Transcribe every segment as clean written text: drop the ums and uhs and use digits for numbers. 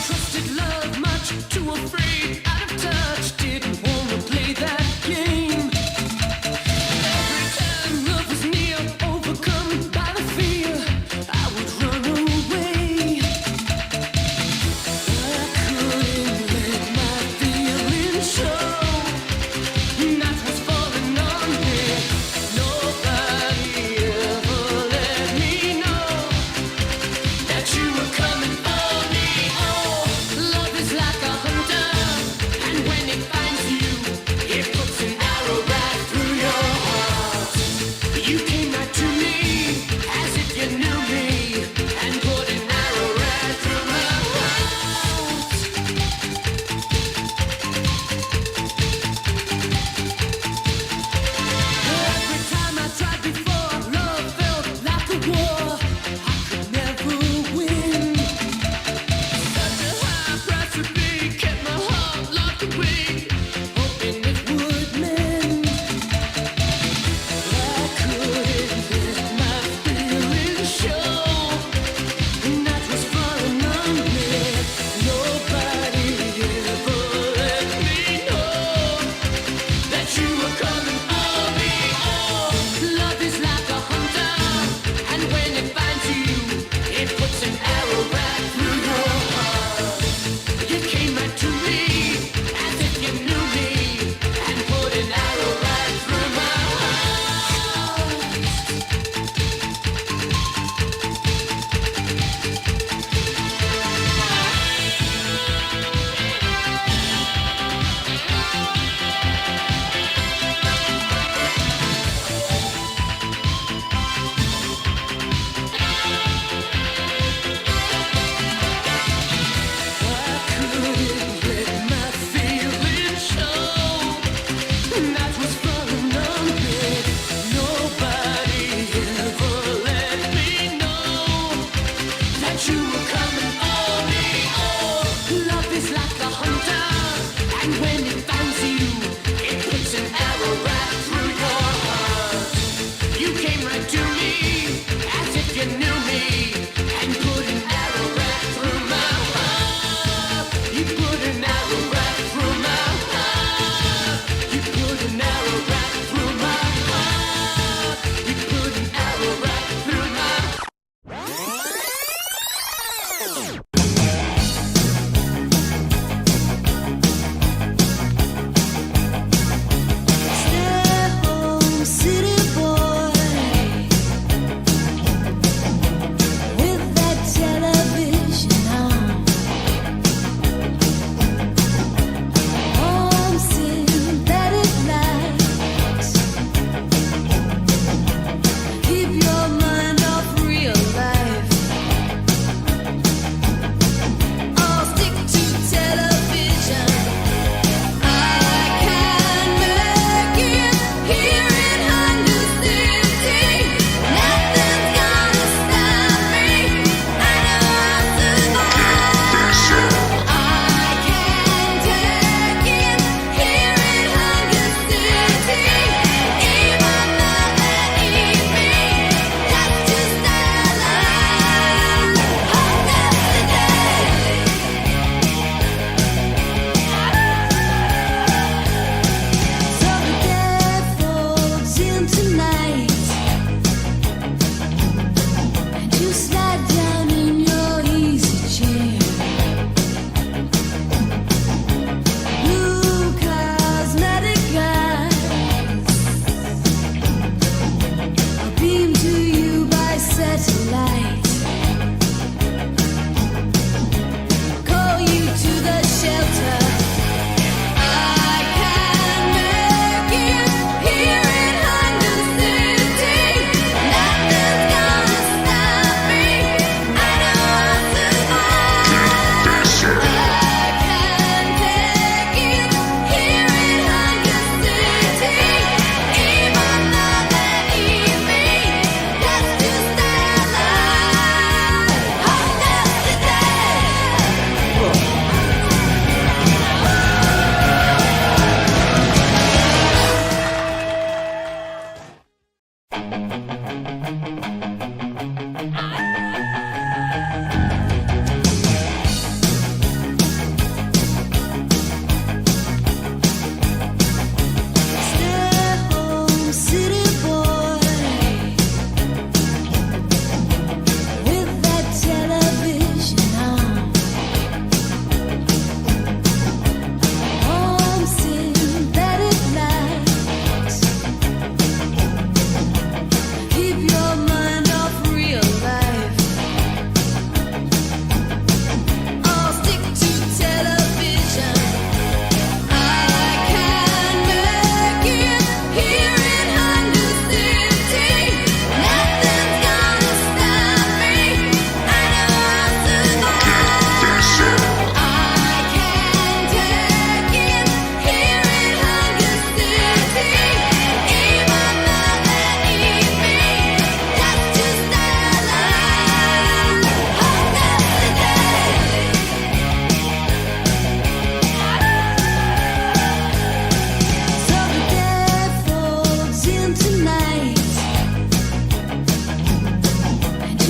trusted love much, too afraid, out of touch, didn't wanna play that game. Every time love was near, overcome by the fear, I would run away. I couldn't let my feelings show. Night was falling on me. Nobody ever let me know that you were coming for me. Oh, love is like a hunter, and when it finds you, it puts an arrow right through your heart. You came right to me as if you knew me, and put an arrow right through my heart. Every time I tried before, love felt like a war. I could never win. Such a high price to pay, kept my heart locked away, hoping it would mend. I couldn't let my feelings show. Night was falling on me. Nobody ever let me know that you were coming for me. Oh, love is like a hunter, and when it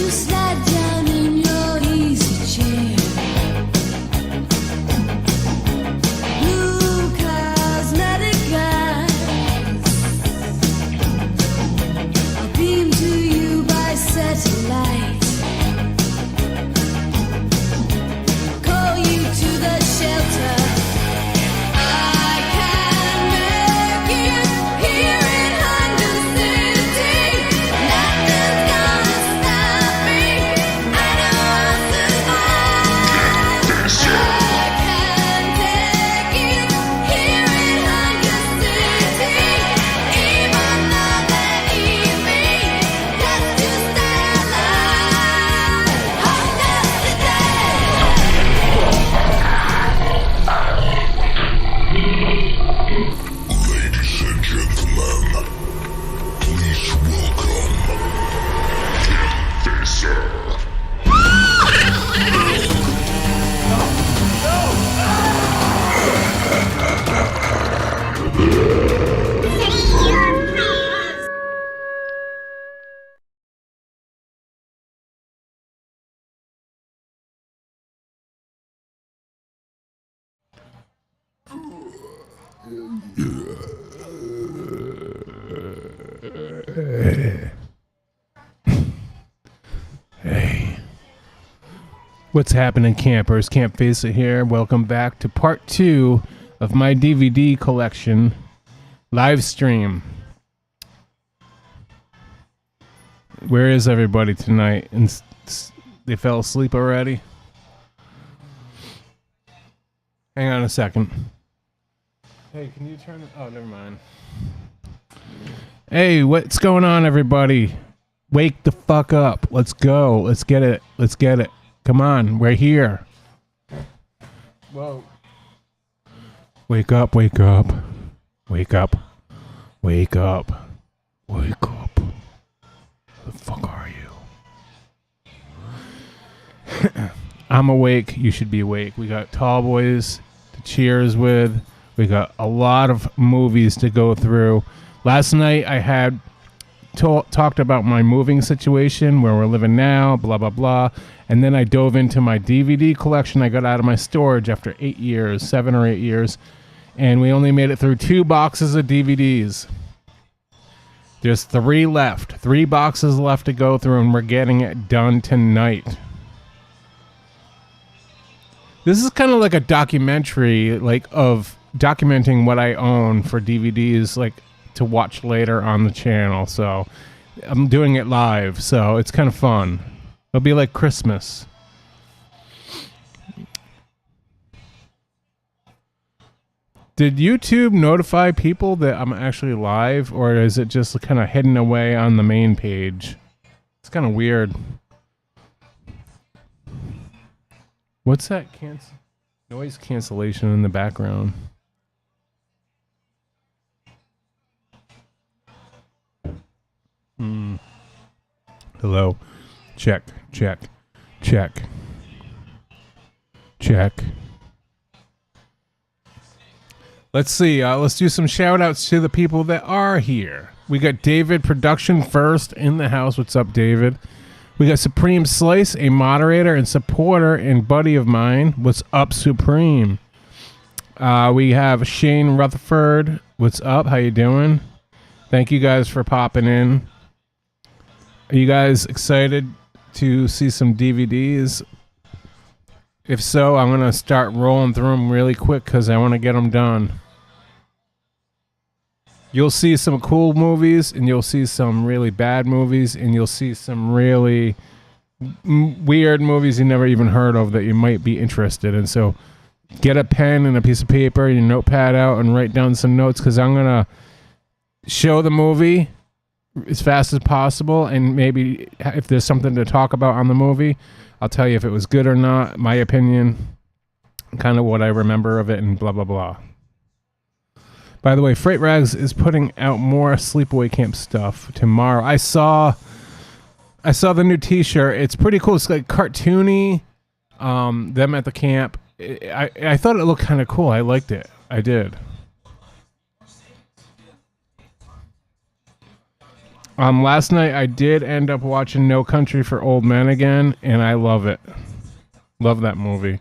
slide down in your easy chair. Blue cosmetic eyes. I'll beam to you by satellite. Call you to the shelter. I can make it here in London City. Nothing's gonna stop me. I know I'll survive. I can take it here in London City. Even though they need me, just to stay alive. Hold us today. Ladies and gentlemen, please welcome Kim Facer. Hey. What's happening, campers? Camp Facer here. Welcome back to part 2 of my DVD collection live stream. Where is everybody tonight? And they fell asleep already? Hang on a second. Hey, can you turn it? Oh, never mind. Hey, what's going on, everybody? Wake the fuck up. Let's go. Let's get it. Let's get it. Come on. We're here. Whoa. Wake up. Wake up. Wake up. Wake up. Wake up. Who the fuck are you? I'm awake. You should be awake. We got Tall Boys to cheers with. We got a lot of movies to go through. Last night I had talked about my moving situation, where we're living now, blah, blah, blah. And then I dove into my DVD collection I got out of my storage after 8 years, 7 or 8 years. And we only made it through 2 boxes of DVDs. There's 3 left. 3 boxes left to go through, and we're getting it done tonight. This is kind of like a documentary, like of documenting what I own for DVDs, like to watch later on the channel. So I'm doing it live, so it's kind of fun. It'll be like Christmas. Did YouTube notify people that I'm actually live, or is it just kind of hidden away on the main page? It's kind of weird. What's that noise cancellation in the background? Hello. Check, check, check, check. Let's see. Let's do some shout outs to the people that are here. We got David Production first in the house. What's up, David? We got Supreme Slice, a moderator and supporter and buddy of mine. What's up, Supreme? We have Shane Rutherford. What's up? How you doing? Thank you guys for popping in. Are you guys excited to see some DVDs? If so, I'm going to start rolling through them really quick because I want to get them done. You'll see some cool movies, and you'll see some really bad movies, and you'll see some really weird movies you never even heard of that you might be interested in. So get a pen and a piece of paper, your notepad out, and write down some notes, because I'm going to show the movie as fast as possible, and maybe if there's something to talk about on the movie, I'll tell you if it was good or not, my opinion, kind of what I remember of it, and blah, blah, blah. By the way, Freight Rags is putting out more Sleepaway Camp stuff tomorrow. I saw the new t-shirt. It's pretty cool. It's like cartoony, them at the camp. I thought it looked kind of cool. I liked it. I did. Last night I did end up watching No Country for Old Men again, and I love it. Love that movie.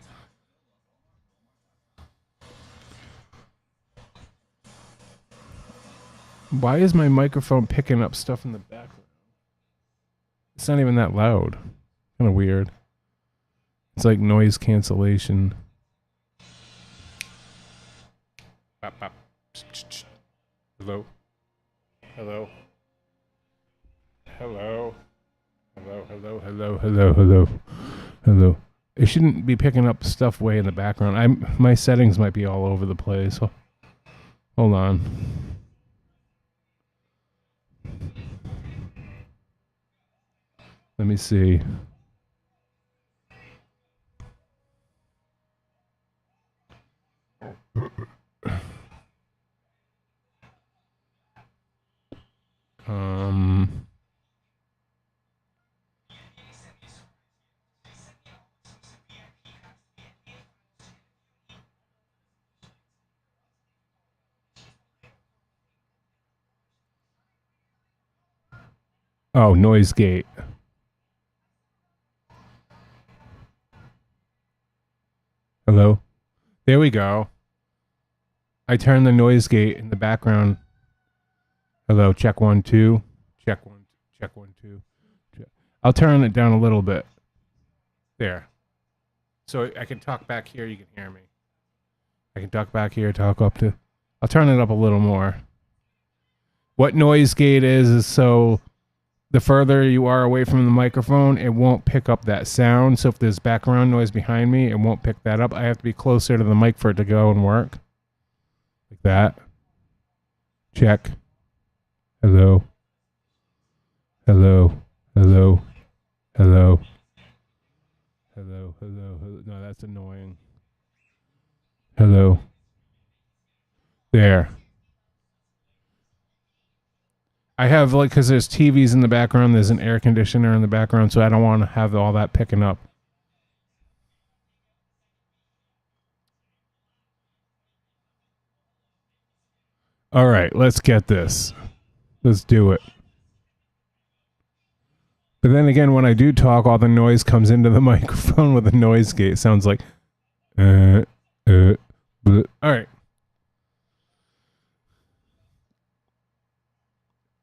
Why is my microphone picking up stuff in the background? It's not even that loud. Kind of weird. It's like noise cancellation. Hello? Hello? Hello? Hello. It shouldn't be picking up stuff way in the background. My settings might be all over the place. Hold on. Let me see. Oh, noise gate. Hello? There we go. I turned the noise gate in the background. Hello, check 1 2. Check 1 2. I'll turn it down a little bit. There. So I can talk back here, you can hear me. I can talk back here, talk up to. I'll turn it up a little more. What noise gate is so the further you are away from the microphone, it won't pick up that sound. So if there's background noise behind me, it won't pick that up. I have to be closer to the mic for it to go and work. Like that. Check. Hello. Hello. Hello. Hello. Hello. Hello. Hello. No, that's annoying. Hello. There. I have, like, because there's TVs in the background, there's an air conditioner in the background, so I don't want to have all that picking up. All right, let's get this. Let's do it. But then again, when I do talk, all the noise comes into the microphone with a noise gate. It sounds like, All right.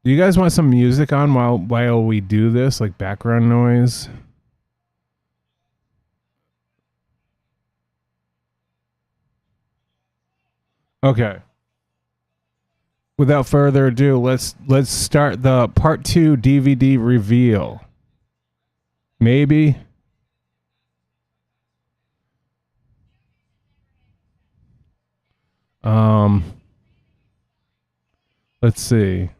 Do you guys want some music on while we do this, like background noise? Okay. Without further ado, let's start the part 2 DVD reveal. Maybe. Let's see.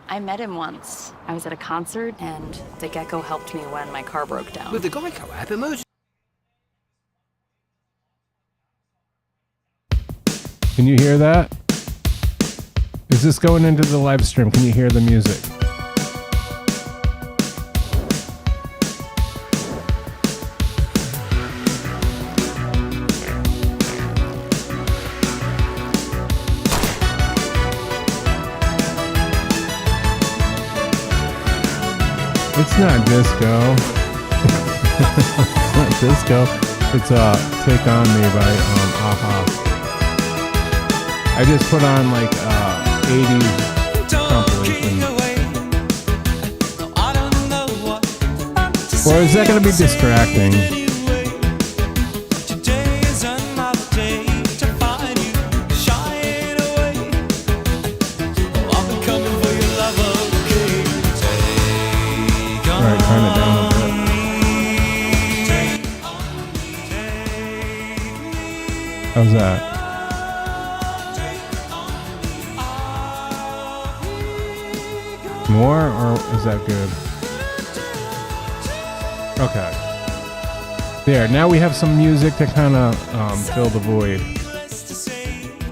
I met him once. I was at a concert, and the gecko helped me when my car broke down. With the Geico app, emergency. Can you hear that? Is this going into the live stream? Can you hear the music? It's not disco. It's not disco. It's Take On Me by Aha. I just put on like 80s compilation. Or is that going to be distracting? Alright, turn it down a bit. How's that? More, or is that good? Okay. There, now we have some music to kind of fill the void.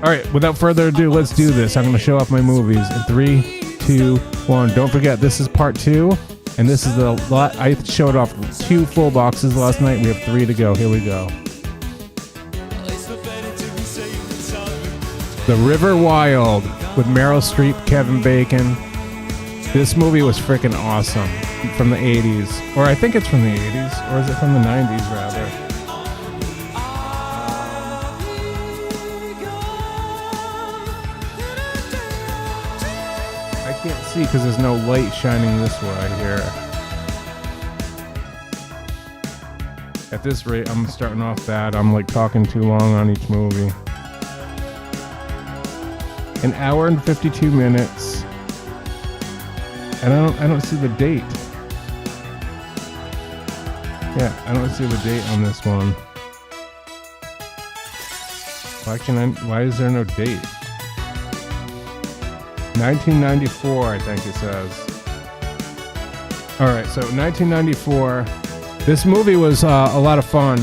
All right, without further ado, let's do this. I'm going to show off my movies in 3, 2, 1. Don't forget, this is part 2, and this is the lot. I showed off 2 full boxes last night. We have 3 to go. Here we go. The River Wild with Meryl Streep, Kevin Bacon. This movie was freaking awesome. From the 80s. Or I think it's from the 80s. Or is it from the 90s, rather? I can't see because there's no light shining this way here. At this rate, I'm starting off bad. I'm like talking too long on each movie. An hour and 52 minutes. And I don't see the date. Yeah, I don't see the date on this one. Why is there no date? 1994, I think it says. Alright, so 1994. This movie was a lot of fun.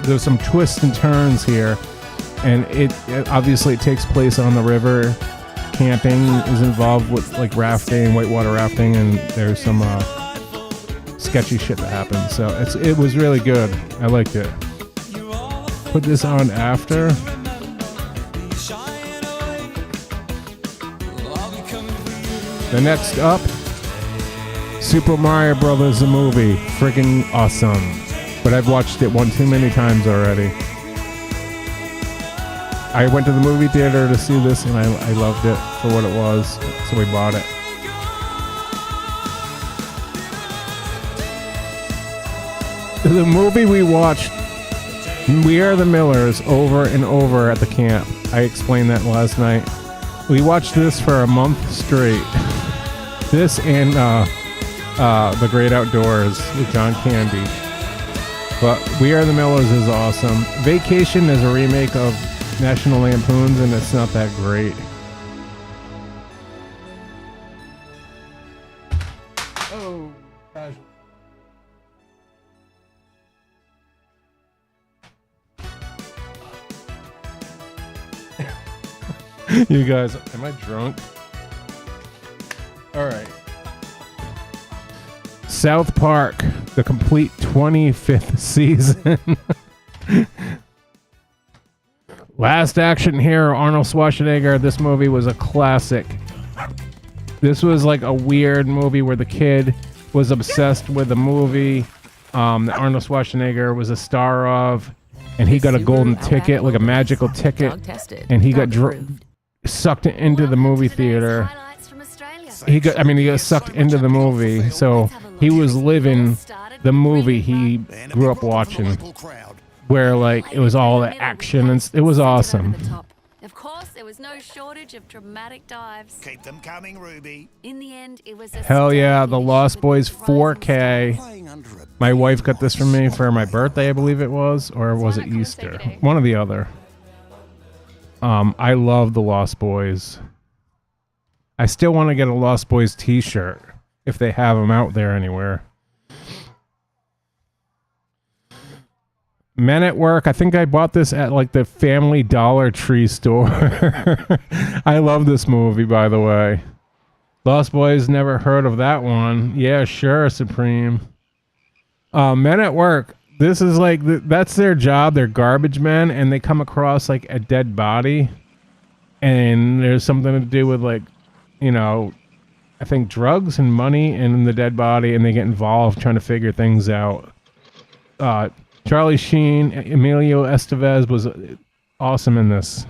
There's some twists and turns here. And it obviously it takes place on the river. Camping is involved with like rafting, whitewater rafting, and there's some sketchy shit that happens. So it was really good. I liked it. Put this on after. The next up, Super Mario Brothers the movie. Freaking awesome. But I've watched it one too many times already. I went to the movie theater to see this and I loved it for what it was, so we bought it. The movie we watched, We Are the Millers, over and over at the camp. I explained that last night. We watched this for a month straight. This and The Great Outdoors with John Candy. But We Are the Millers is awesome. Vacation is a remake of National Lampoons, and it's not that great. Oh, gosh. You guys, am I drunk? All right. South Park, the complete 25th season. Last Action Hero, Arnold Schwarzenegger. This movie was a classic. This was like a weird movie where the kid was obsessed with a movie that Arnold Schwarzenegger was a star of, and he got a golden ticket, like a magical ticket, and he got sucked into the movie theater. He got sucked into the movie, so he was living the movie he grew up watching. Where like it was all the action and it was awesome. Of course, there was no shortage of dramatic dives. Keep them coming, Ruby. In the end, it was hell yeah, The Lost Boys 4K. My wife got this for me for my birthday, I believe it was, or was it Easter? One or the other. I love The Lost Boys. I still want to get a Lost Boys t-shirt if they have them out there anywhere. Men at Work. I think I bought this at like the Family Dollar Tree store. I love this movie, by the way. Lost Boys, never heard of that one. Yeah, sure, Supreme. Men at Work. This is like, that's their job. They're garbage men, and they come across like a dead body. And there's something to do with like, you know, I think drugs and money and the dead body, and they get involved trying to figure things out. Charlie Sheen, Emilio Estevez was awesome in this.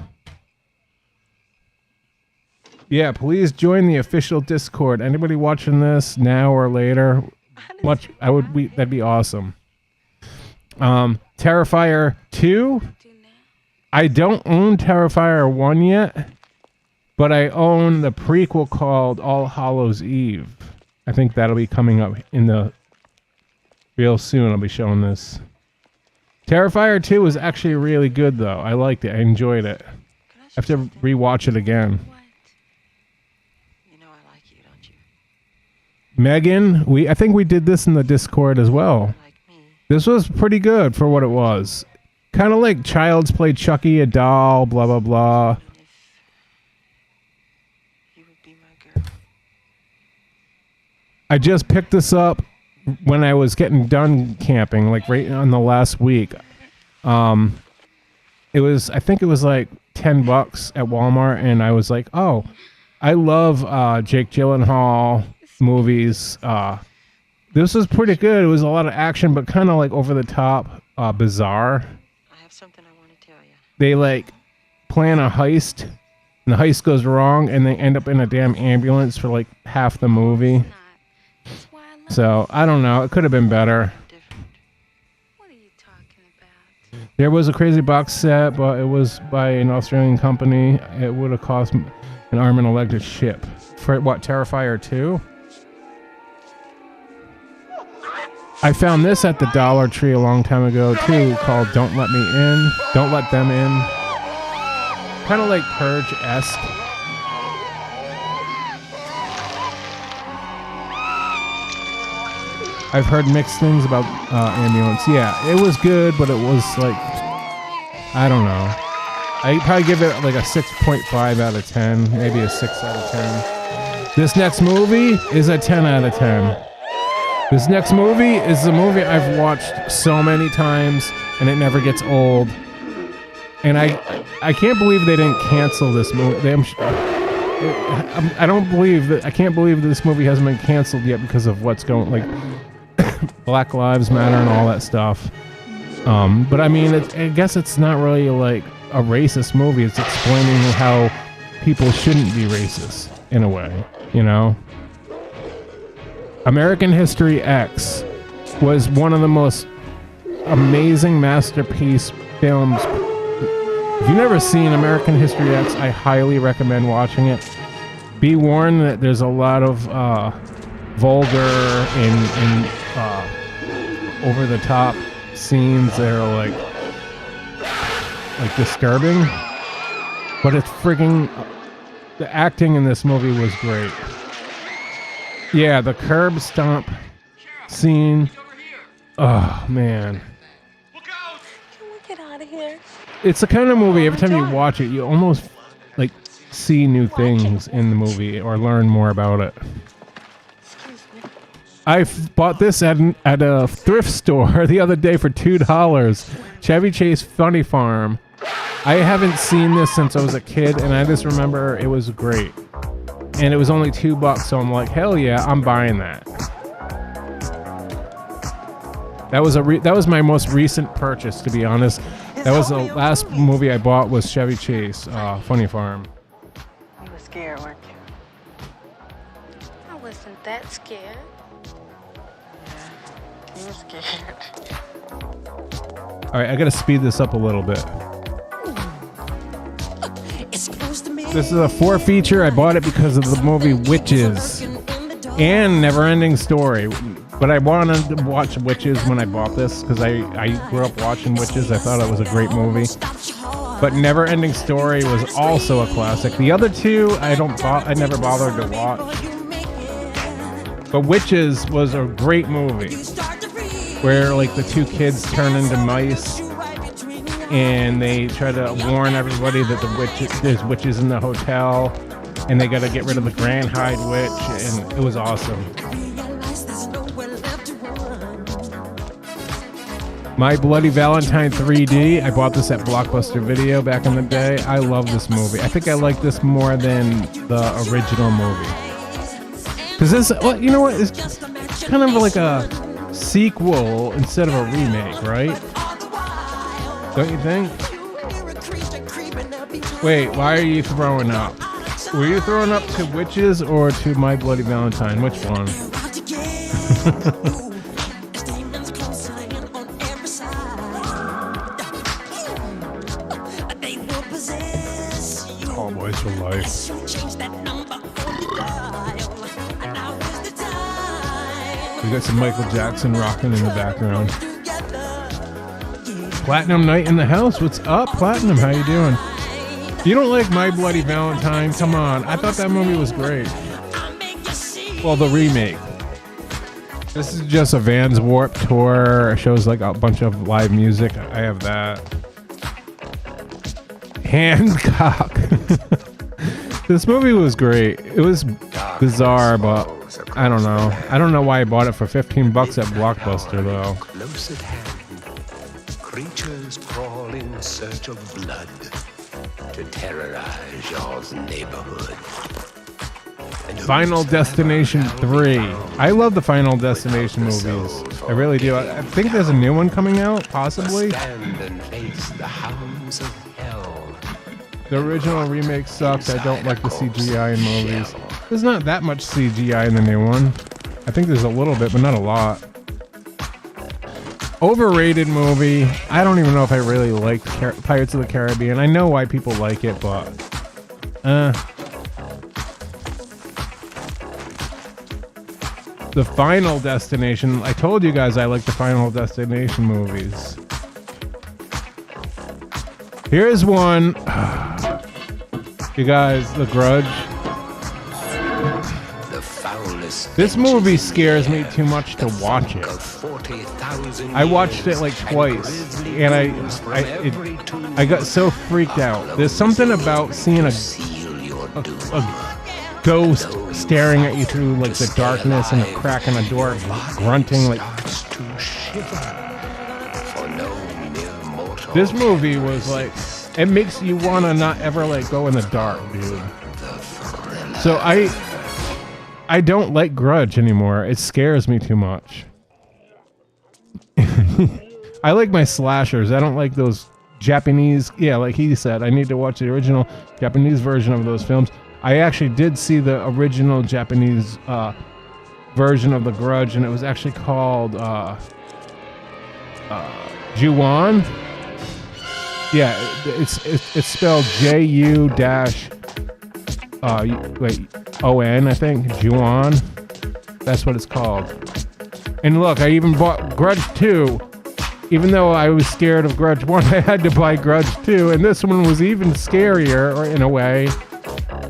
Yeah, please join the official Discord. Anybody watching this now or later? That'd be awesome. Terrifier 2. I don't own Terrifier 1 yet, but I own the prequel called All Hallows Eve. I think that'll be coming up in the real soon. I'll be showing this. Terrifier 2 was actually really good, though. I liked it. I enjoyed it. I have to rewatch it again. You know I like you, don't you? Megan, I think we did this in the Discord as well. Like me. This was pretty good for what it was. Kind of like Child's Play, Chucky, a doll, blah, blah, blah. If you would be my girl. I just picked this up when I was getting done camping, like right on the last week. It was, I think it was like $10 at Walmart, and I was like, oh, I love Jake Gyllenhaal movies. This was pretty good. It was a lot of action, but kind of like over the top, bizarre. I have something I want to tell you. They like plan a heist, and the heist goes wrong, and they end up in a damn ambulance for like half the movie. So I don't know. It could have been better. Different. What are you talking about? There was a crazy box set, but it was by an Australian company. It would have cost an arm and a leg to ship. For what, Terrifier 2? I found this at the Dollar Tree a long time ago too, called Don't Let Me In. Don't Let Them In. Kind of like Purge-esque. I've heard mixed things about Ambulance. Yeah, it was good, but it was like, I don't know. I'd probably give it like a 6.5 out of 10, maybe a 6 out of 10. This next movie is a 10 out of 10. This next movie is a movie I've watched so many times, and it never gets old. And I can't believe they didn't cancel this movie. I don't believe that. I can't believe that this movie hasn't been canceled yet because of what's going, like Black Lives Matter and all that stuff. But I mean, I guess it's not really like a racist movie. It's explaining how people shouldn't be racist in a way, you know? American History X was one of the most amazing masterpiece films. If you've never seen American History X, I highly recommend watching it. Be warned that there's a lot of vulgar and over-the-top scenes that are like disturbing. But it's frigging... The acting in this movie was great. Yeah, the curb stomp scene. Oh, man. Can we get out of here? It's the kind of movie, every time you watch it, you almost like see new things in the movie or learn more about it. Excuse me. I bought this at a thrift store the other day for $2. Chevy Chase Funny Farm. I haven't seen this since I was a kid, and I just remember it was great. And it was only $2, so I'm like, hell yeah, I'm buying that. That was my most recent purchase, to be honest. That was the last movie I bought was Chevy Chase, Funny Farm. You were scared, weren't you? I wasn't that scared. You were scared. All right, I gotta speed this up a little bit. This is a 4-feature. I bought it because of the movie Witches and Neverending Story. But I wanted to watch Witches when I bought this because I grew up watching Witches. I thought it was a great movie. But Neverending Story was also a classic. The other two, I never bothered to watch. But Witches was a great movie where like the two kids turn into mice and they try to warn everybody that there's witches in the hotel and they got to get rid of the Grand Hyde Witch, and it was awesome. My Bloody Valentine 3D. I bought this at Blockbuster Video back in the day. I love this movie. I think I like this more than the original movie. Because this, well, you know what? It's kind of like a sequel instead of a remake, right? Don't you think? Wait, why are you throwing up? Were you throwing up to Witches or to My Bloody Valentine? Which one? Tall Boys for Life. We got some Michael Jackson rocking in the background. Platinum Night in the house. What's up, Platinum? How you doing? You don't like My Bloody Valentine? Come on. I thought that movie was great. Well, the remake. This is just a Vans Warp Tour. It shows like a bunch of live music. I have that. Hancock. This movie was great. It was bizarre, but I don't know. I don't know why I bought it for $15 at Blockbuster though. Close at hand, creatures crawl in search of blood to terrorize y'all's neighborhood. And who's Final Destination 3. I love the Final Destination movies. I really do. I think there's a new one coming out, possibly. stand and face the hounds of hell? The original remake sucked. I don't like the CGI in movies. There's not that much CGI in the new one. I think there's a little bit, but not a lot. Overrated movie. I don't even know if I really like Pirates of the Caribbean. I know why people like it, but The Final Destination. I told you guys I like the Final Destination movies. Here's one. You guys, The Grudge. The foulest This movie scares me too much to watch it. of 40,000 I watched it like twice, and I got so freaked out. There's something about seeing a ghost staring at you through like the darkness and a crack in a door, grunting like. This movie was like, it makes you want to not ever like go in the dark, dude. So I don't like Grudge anymore. It scares me too much. I like my slashers. I don't like those Japanese. Yeah, like he said, I need to watch the original Japanese version of those films. I actually did see the original Japanese version of The Grudge, and it was actually called Ju-On. Yeah, it's spelled Ju-O-N, I think. Ju-On. That's what it's called. And look, I even bought Grudge 2. Even though I was scared of Grudge 1, I had to buy Grudge 2, and this one was even scarier, or in a way.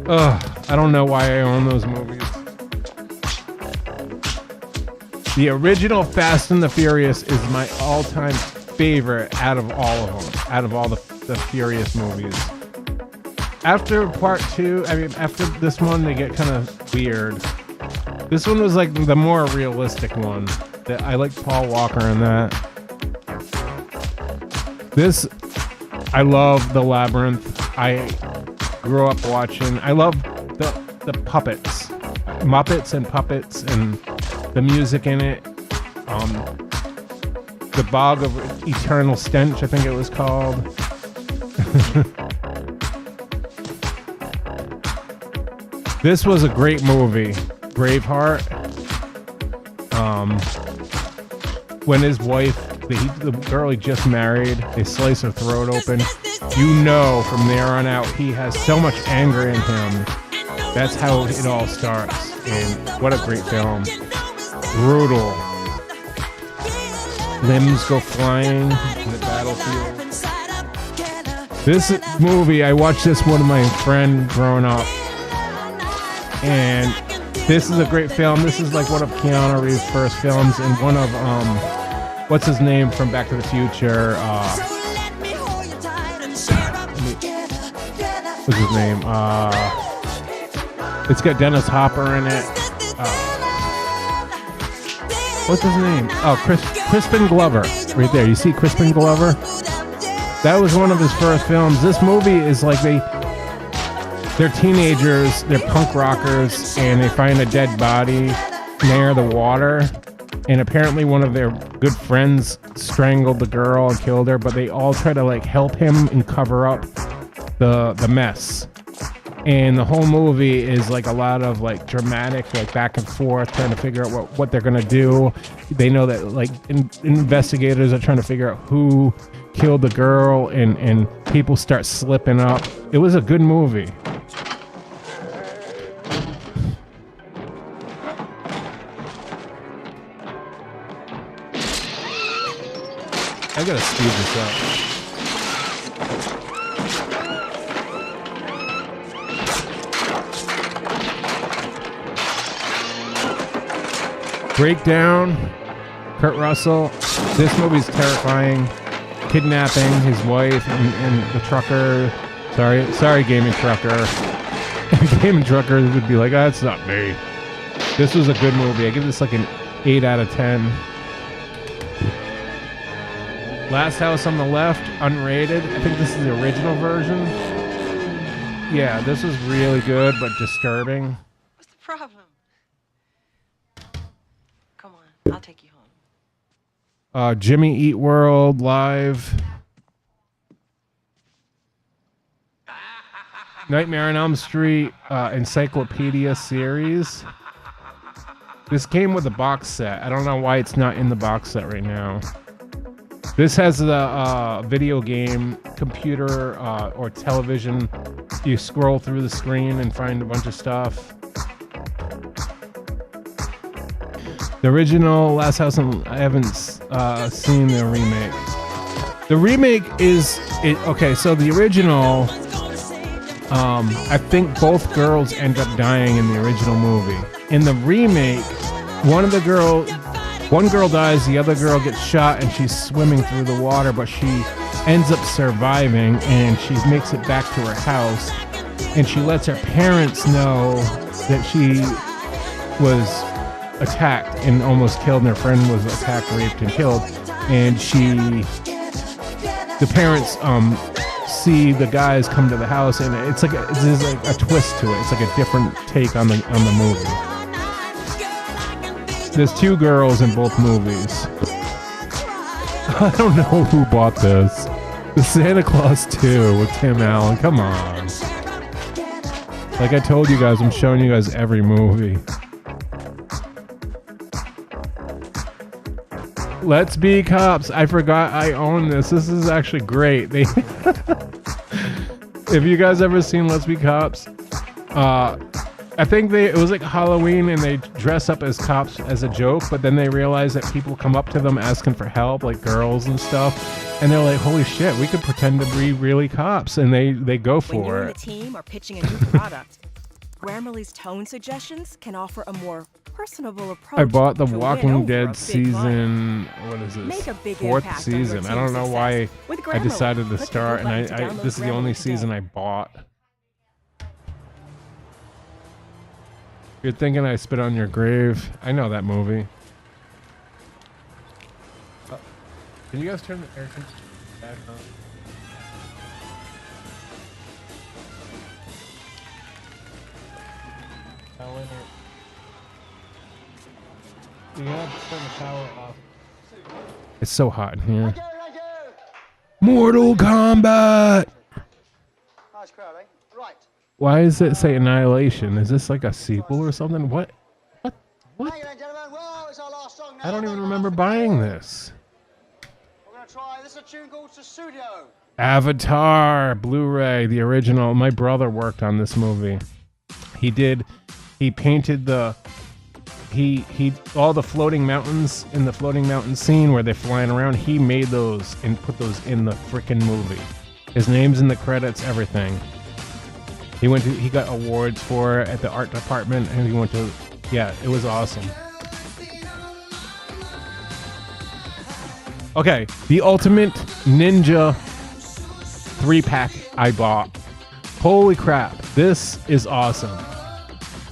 Ugh, I don't know why I own those movies. The original Fast and the Furious is my all-time favorite out of all of them, out of all the Furious movies. After part 2, I mean, after this one, they get kind of weird. This one was like the more realistic one. I like Paul Walker in that. This, I love The Labyrinth. I grew up watching. I love the puppets, Muppets and puppets, and the music in it. The Bog of Eternal Stench, I think it was called. This was a great movie, Braveheart. When his wife, the girl he just married, they slice her throat open. You know from there on out he has so much anger in him. That's how it all starts. And what a great film. Brutal. Limbs go flying in the battlefield. This movie, I watched this with my friend growing up. And this is a great film. This is like one of Keanu Reeves' first films, and one of what's his name from Back to the Future? What's his name? It's got Dennis Hopper in it. What's his name? Oh, Crispin Glover. Right there. You see Crispin Glover? That was one of his first films. This movie is like they're teenagers, they're punk rockers, and they find a dead body near the water. And apparently one of their good friends strangled the girl and killed her, but they all try to like help him and cover up the mess. And the whole movie is like a lot of like dramatic, like back and forth, trying to figure out what they're gonna do. They know that like investigators are trying to figure out who killed the girl, and people start slipping up. It was a good movie. I gotta speed this up. Breakdown. Kurt Russell. This movie's terrifying. Kidnapping his wife and the trucker. Sorry, Gaming Trucker. Gaming Trucker would be like, that's not me. This was a good movie. I give this like an 8 out of 10. Last House on the Left, unrated. I think this is the original version. Yeah, this was really good, but disturbing. What's the problem? Come on, I'll take you home. Jimmy Eat World live. Nightmare on Elm Street Encyclopedia series. This came with a box set. I don't know why it's not in the box set right now. This has the video game, computer, or television. You scroll through the screen and find a bunch of stuff. The original Last House on... I haven't seen the remake. The remake is... okay, so the original... I think both girls end up dying in the original movie. In the remake, one girl dies, the other girl gets shot, and she's swimming through the water, but she ends up surviving, and she makes it back to her house, and she lets her parents know that she was attacked and almost killed, and her friend was attacked, raped, and killed, and the parents see the guys come to the house, and there's like a twist to it. It's like a different take on the movie. There's two girls in both movies. I don't know who bought this. The Santa Claus 2 with Tim Allen. Come on. Like I told you guys, I'm showing you guys every movie. Let's Be Cops. I forgot I own this. This is actually great. If you guys ever seen Let's Be Cops, I think it was like Halloween and they dress up as cops as a joke, but then they realize that people come up to them asking for help, like girls and stuff, and they're like, holy shit, we could pretend to be really cops, and they go for When you it. and the team are pitching a new product, Grammarly's tone suggestions can offer a more personable approach. I bought the to win Walking over a Dead big season, what is Make a this, big 4th impact on your season. I team's don't know why success with I Grammarly. decided to Click the start, and blue button to I download this is the Grammarly only today. season I bought. You're thinking I spit on your grave. I know that movie. Can you guys turn the air conditioner back on? You have to turn the power off. It's so hot in here. Mortal Kombat! Nice crowd, eh? Right. Why does it say Annihilation? Is this like a sequel or something? What? Hang on, gentlemen. Well, it's our last song now. I don't even remember buying this. We're going to try. This is a tune called Susudio. Avatar, Blu-ray, the original. My brother worked on this movie. He painted all the floating mountains in the floating mountain scene where they're flying around. He made those and put those in the frickin' movie. His name's in the credits, everything. He got awards for it at the art department, and it was awesome. Okay, the Ultimate Ninja 3-pack I bought. Holy crap, this is awesome.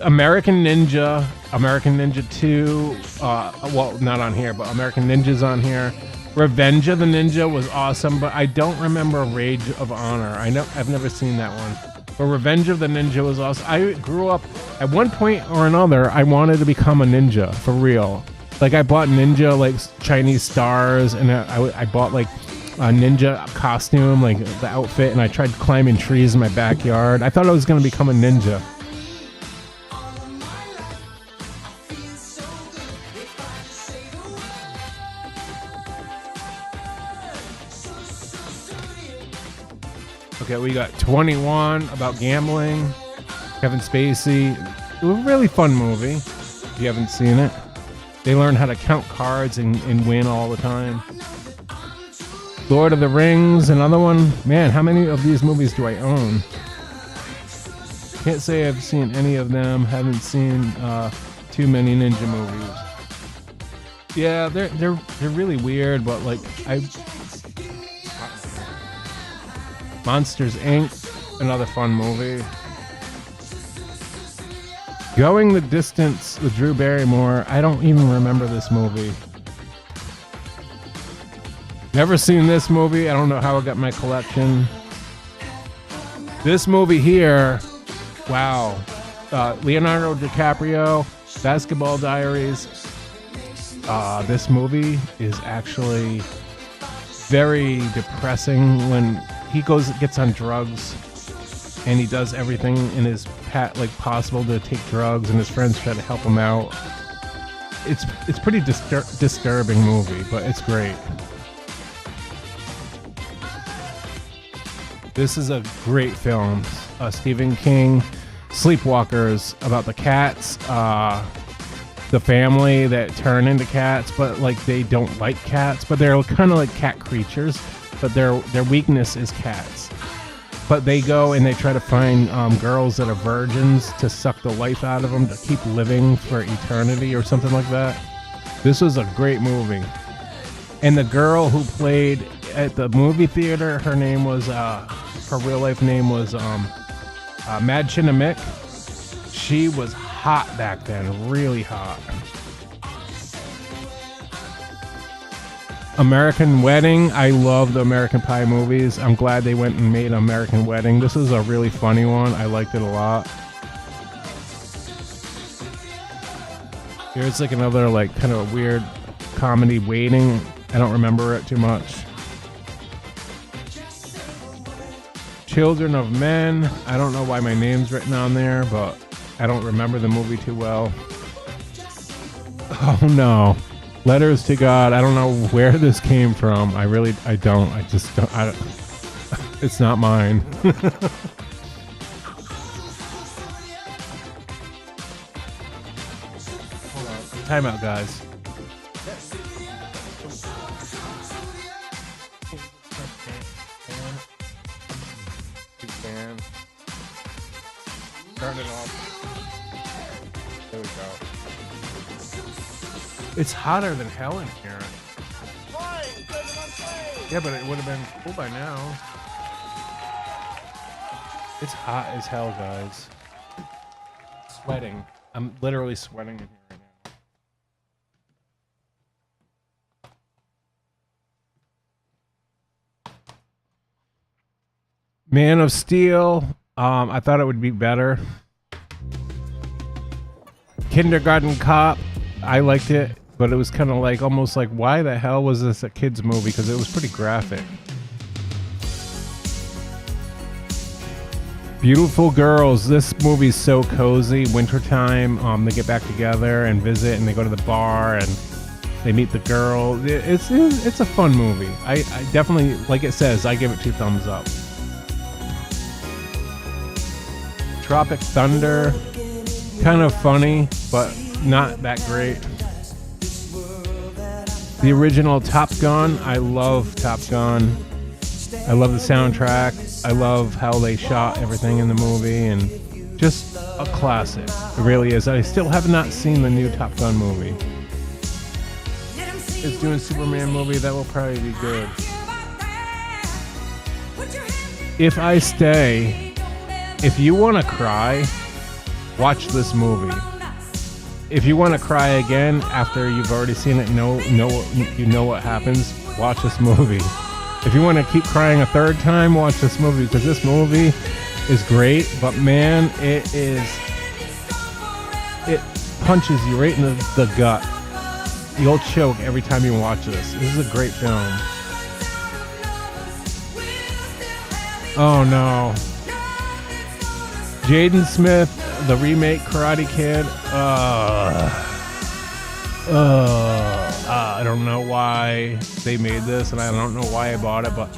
American Ninja 2, well, not on here, but American Ninja's on here. Revenge of the Ninja was awesome, but I don't remember Rage of Honor. I've never seen that one. But Revenge of the Ninja was awesome. I grew up, at one point or another, I wanted to become a ninja, for real. Like, I bought ninja, like, Chinese stars, and I bought, like, a ninja costume, like, the outfit, and I tried climbing trees in my backyard. I thought I was going to become a ninja. Okay, we got 21, about gambling. Kevin Spacey. It was a really fun movie, if you haven't seen it. They learn how to count cards and win all the time. Lord of the Rings, another one. Man, how many of these movies do I own? Can't say I've seen any of them. Haven't seen too many ninja movies. Yeah, they're really weird, but like Monsters Inc., another fun movie. Going the Distance with Drew Barrymore. I don't even remember this movie. Never seen this movie. I don't know how I got my collection. This movie here, wow. Leonardo DiCaprio, Basketball Diaries. This movie is actually very depressing when he gets on drugs and he does everything in his possible to take drugs, and his friends try to help him out. It's pretty disturbing movie, but it's great. This is a great film. Stephen King, Sleepwalkers, about the cats, the family that turn into cats, but like they don't like cats, but they're kind of like cat creatures, but their weakness is cats. But they go and they try to find girls that are virgins to suck the life out of them to keep living for eternity or something like that. This was a great movie. And the girl who played at the movie theater, her name was, her real life name was Madchina Mick. She was hot back then, really hot. American Wedding. I love the American Pie movies. I'm glad they went and made American Wedding. This is a really funny one. I liked it a lot. Here's like another like kind of weird comedy, Waiting. I don't remember it too much. Children of Men. I don't know why my name's written on there, but I don't remember the movie too well. Oh no. Letters to God. I don't know where this came from. I don't. It's not mine. Hold on. Time out, guys. Turn it off. There we go. It's hotter than hell in here. Yeah, but it would have been cool by now. It's hot as hell, guys. Sweating. I'm literally sweating in here right now. Man of Steel. I thought it would be better. Kindergarten Cop. I liked it, but it was kind of like almost like, why the hell was this a kids movie? Because it was pretty graphic. Beautiful Girls. This movie's so cozy. Wintertime. They get back together and visit, and they go to the bar and they meet the girl. It's a fun movie. I definitely, like it says, I give it 2 thumbs up. Tropic Thunder. Kind of funny, but not that great. The original Top Gun. I love Top Gun. I love the soundtrack. I love how they shot everything in the movie, and just a classic. It really is. I still have not seen the new Top Gun movie. It's doing a Superman movie. That will probably be good. If I Stay. If you want to cry, watch this movie. If you want to cry again after you've already seen it, you know what happens, watch this movie. If you want to keep crying a third time, watch this movie, because this movie is great, but man, it punches you right in the gut. You'll choke every time you watch this. This is a great film. Oh no. Jaden Smith, the remake Karate Kid. I don't know why they made this, and I don't know why I bought it, but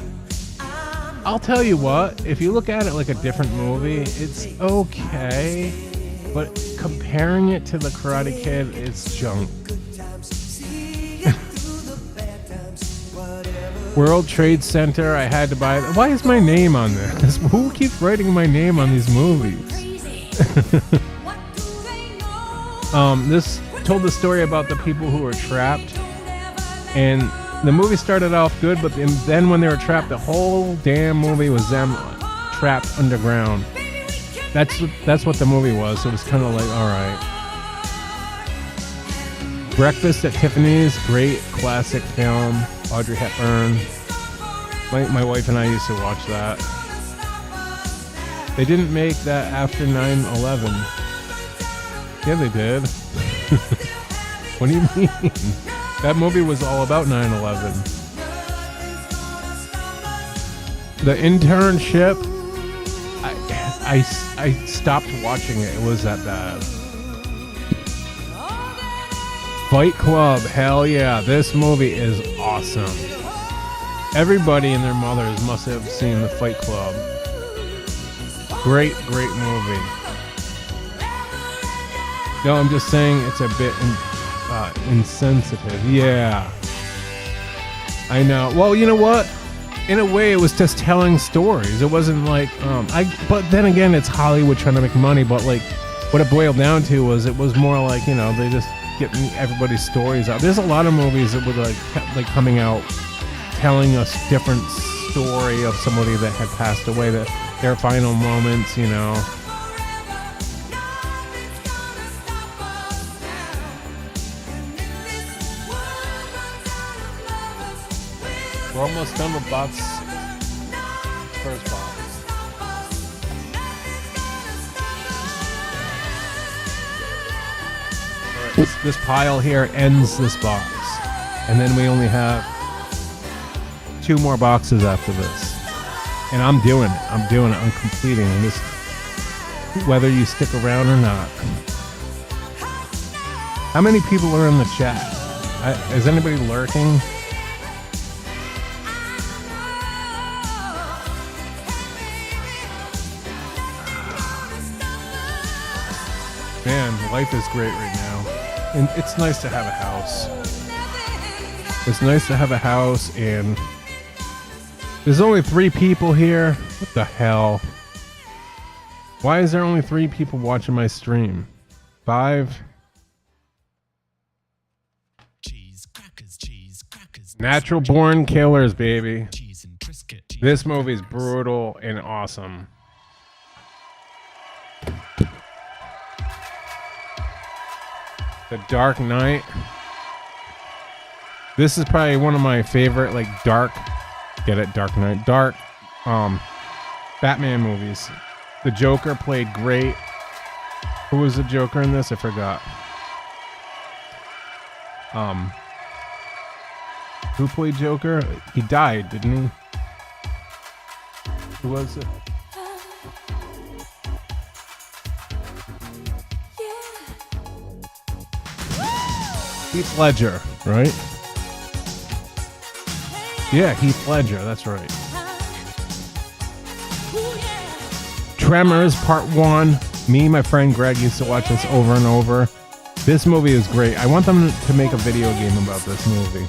I'll tell you what, if you look at it like a different movie, it's okay, but comparing it to the Karate Kid, it's junk. World Trade Center, I had to buy it. Why is my name on this? Who keeps writing my name on these movies? This told the story about the people who were trapped And the movie started off good, but then when they were trapped, the whole damn movie was them trapped underground. That's what the movie was. It was kind of like, all right. Breakfast at Tiffany's, great classic film. Audrey Hepburn. My wife and I used to watch that. They didn't make that after 9/11. Yeah, they did. What do you mean? That movie was all about 9/11. The Internship, I stopped watching it. It was that bad. Fight Club, hell yeah. This movie is awesome. Everybody and their mothers must have seen the Fight Club. Great movie. No, I'm just saying it's a bit insensitive. Yeah. I know. Well, you know what? In a way, it was just telling stories. It wasn't like, but then again, it's Hollywood trying to make money, but like, what it boiled down to was, it was more like, you know, they just getting everybody's stories out. There's a lot of movies that would like coming out telling us different story of somebody that had passed away, that their final moments, you know. We're almost done with first box. This pile here ends this box, and then we only have 2 more boxes after this. And I'm doing it. I'm completing this, whether you stick around or not. How many people are in the chat? Is anybody lurking? Man, life is great right now. And it's nice to have a house. It's nice to have a house, and there's only 3 people here. What the hell? Why is there only 3 people watching my stream? 5? Natural Born Killers, baby. This movie's brutal and awesome. The Dark Knight. This is probably one of my favorite, like, dark, get it, Dark Knight, dark, Batman movies. The Joker played great. Who was the Joker in this? I forgot. Who played Joker? He died, didn't he? Who was it? Heath Ledger, right? Yeah, Heath Ledger, that's right. Tremors Part 1. Me and my friend Greg used to watch this over and over. This movie is great. I want them to make a video game about this movie.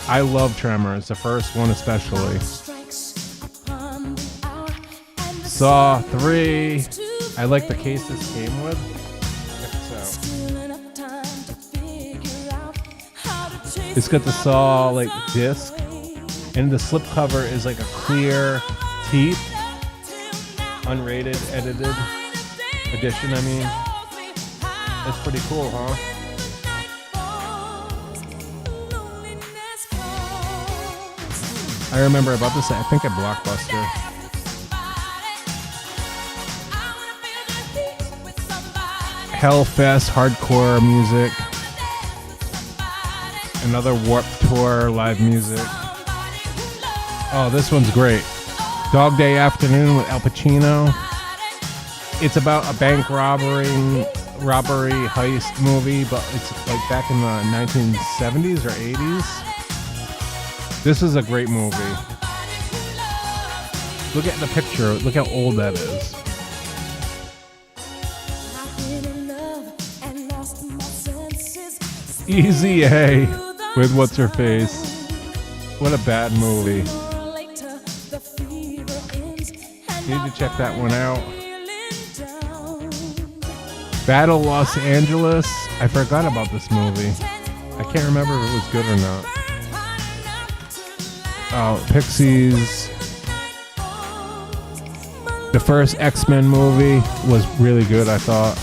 I love Tremors, the first one especially. Saw 3. I like the case this came with. It's got the Saw like disc, and the slipcover is like a clear teeth, unrated, edited edition. I mean, it's pretty cool, huh? I remember about this, I think at Blockbuster. Hellfest, hardcore music. Another Warped Tour live music. Oh, this one's great. Dog Day Afternoon with Al Pacino. It's about a bank robbery heist movie, but it's like back in the 1970s or 80s. This is a great movie. Look at the picture. Look how old that is. Easy A with What's Her Face. What a bad movie. Need to check that one out. Battle Los Angeles. I forgot about this movie. I can't remember if it was good or not. Oh, Pixies. The first X-Men movie was really good, I thought.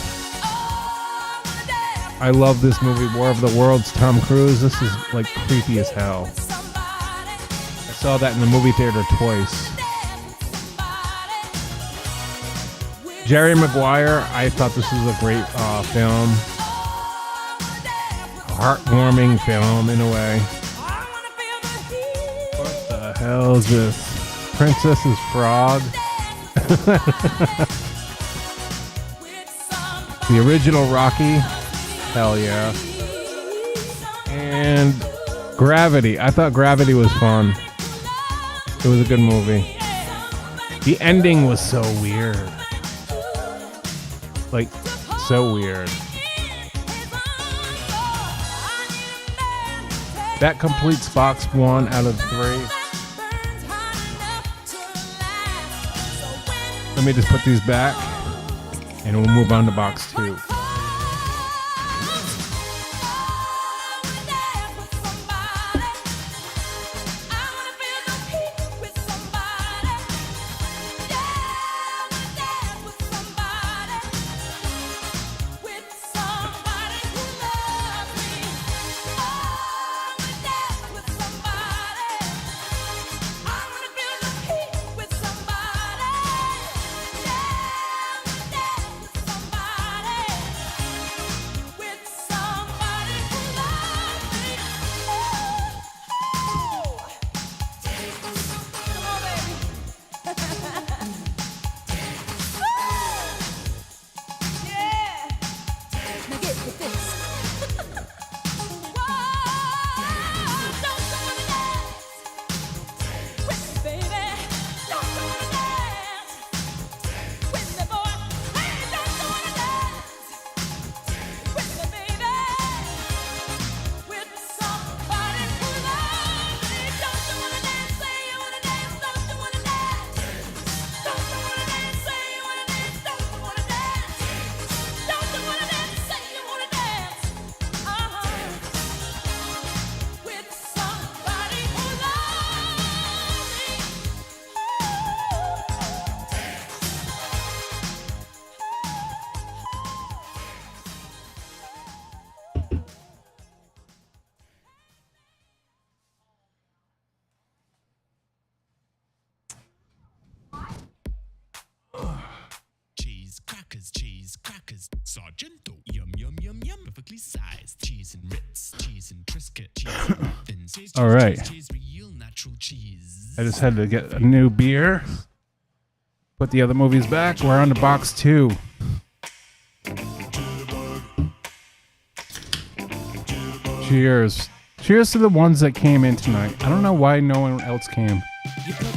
I love this movie, War of the Worlds, Tom Cruise. This is like creepy as hell. I saw that in the movie theater twice. Jerry Maguire, I thought this was a great film. Heartwarming film in a way. What the hell is this? Princess's Frog? The original Rocky? Hell yeah. And Gravity. I thought Gravity was fun. It was a good movie. The ending was so weird. Like, so weird. That completes box 1 out of 3. Let me just put these back, and we'll move on to box 2. Cheese crackers, Sargento, yum yum yum yum, perfectly sized cheese and Ritz, cheese and Triscuit, cheese and muffins, cheese, All right. cheese, real natural cheese. I just had to get a new beer. Put the other movies back. We're on to box 2. Cheers. Cheers to the ones that came in tonight. I don't know why no one else came.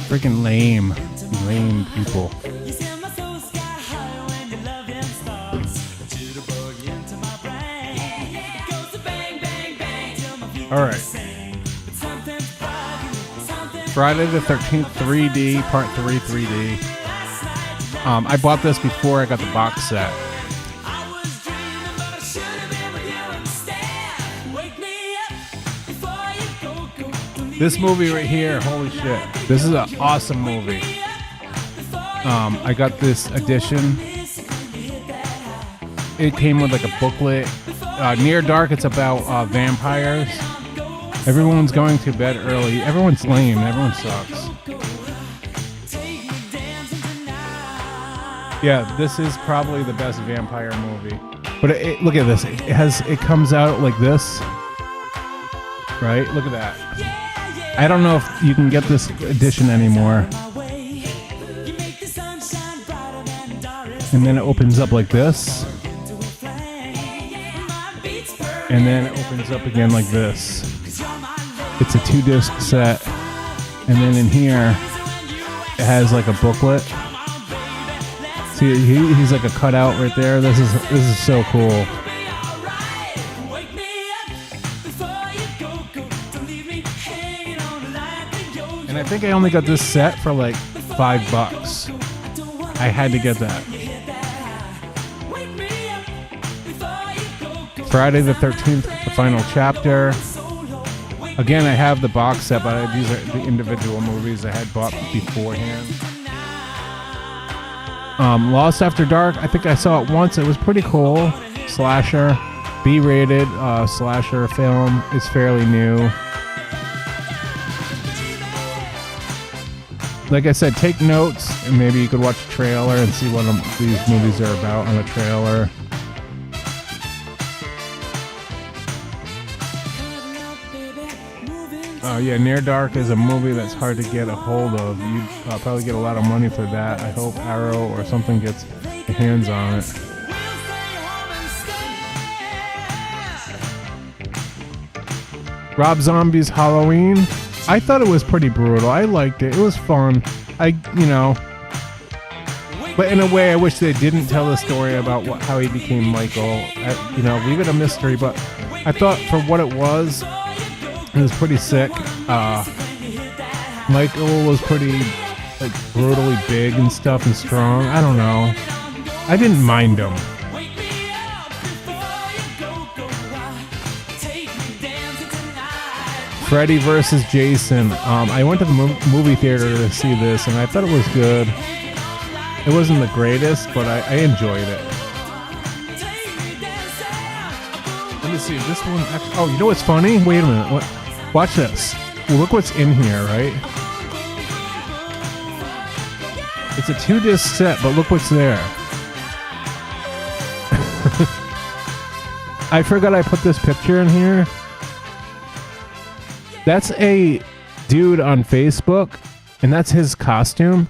Freaking lame. Lame people. All right. Friday the 13th 3D, part 3 3D. I bought this before I got the box set. This movie right here, holy shit. This is an awesome movie. I got this edition. It came with like a booklet. Near Dark, it's about vampires. Everyone's going to bed early. Everyone's lame. Everyone sucks. Yeah, this is probably the best vampire movie. But look at this. It comes out like this. Right? Look at that. I don't know if you can get this edition anymore. And then it opens up like this. And then it opens up again like this. It's a 2-disc set. And then in here, it has like a booklet. See, he's like a cutout right there. This is so cool. And I think I only got this set for like $5. I had to get that. Friday the 13th, the final chapter. Again, I have the box set, but these are the individual movies I had bought beforehand. Lost After Dark, I think I saw it once. It was pretty cool. Slasher, B-rated slasher film. It's fairly new. Like I said, take notes, and maybe you could watch a trailer and see what these movies are about on a trailer. Yeah, Near Dark is a movie that's hard to get a hold of. You'd probably get a lot of money for that. I hope Arrow or something gets their hands on it. Rob Zombie's Halloween. I thought it was pretty brutal. I liked it. It was fun. But in a way, I wish they didn't tell the story about how he became Michael. Leave it a mystery. But I thought for what it was pretty sick. Michael was pretty brutally big and stuff and strong. I don't know. I didn't mind him. Freddy vs. Jason. I went to the movie theater to see this, and I thought it was good. It wasn't the greatest, but I enjoyed it. Let me see. This one. Oh, you know what's funny? Wait a minute. What? Watch this. Well, look what's in here, right? It's a 2-disc set, but look what's there. I forgot I put this picture in here. That's a dude on Facebook, and that's his costume.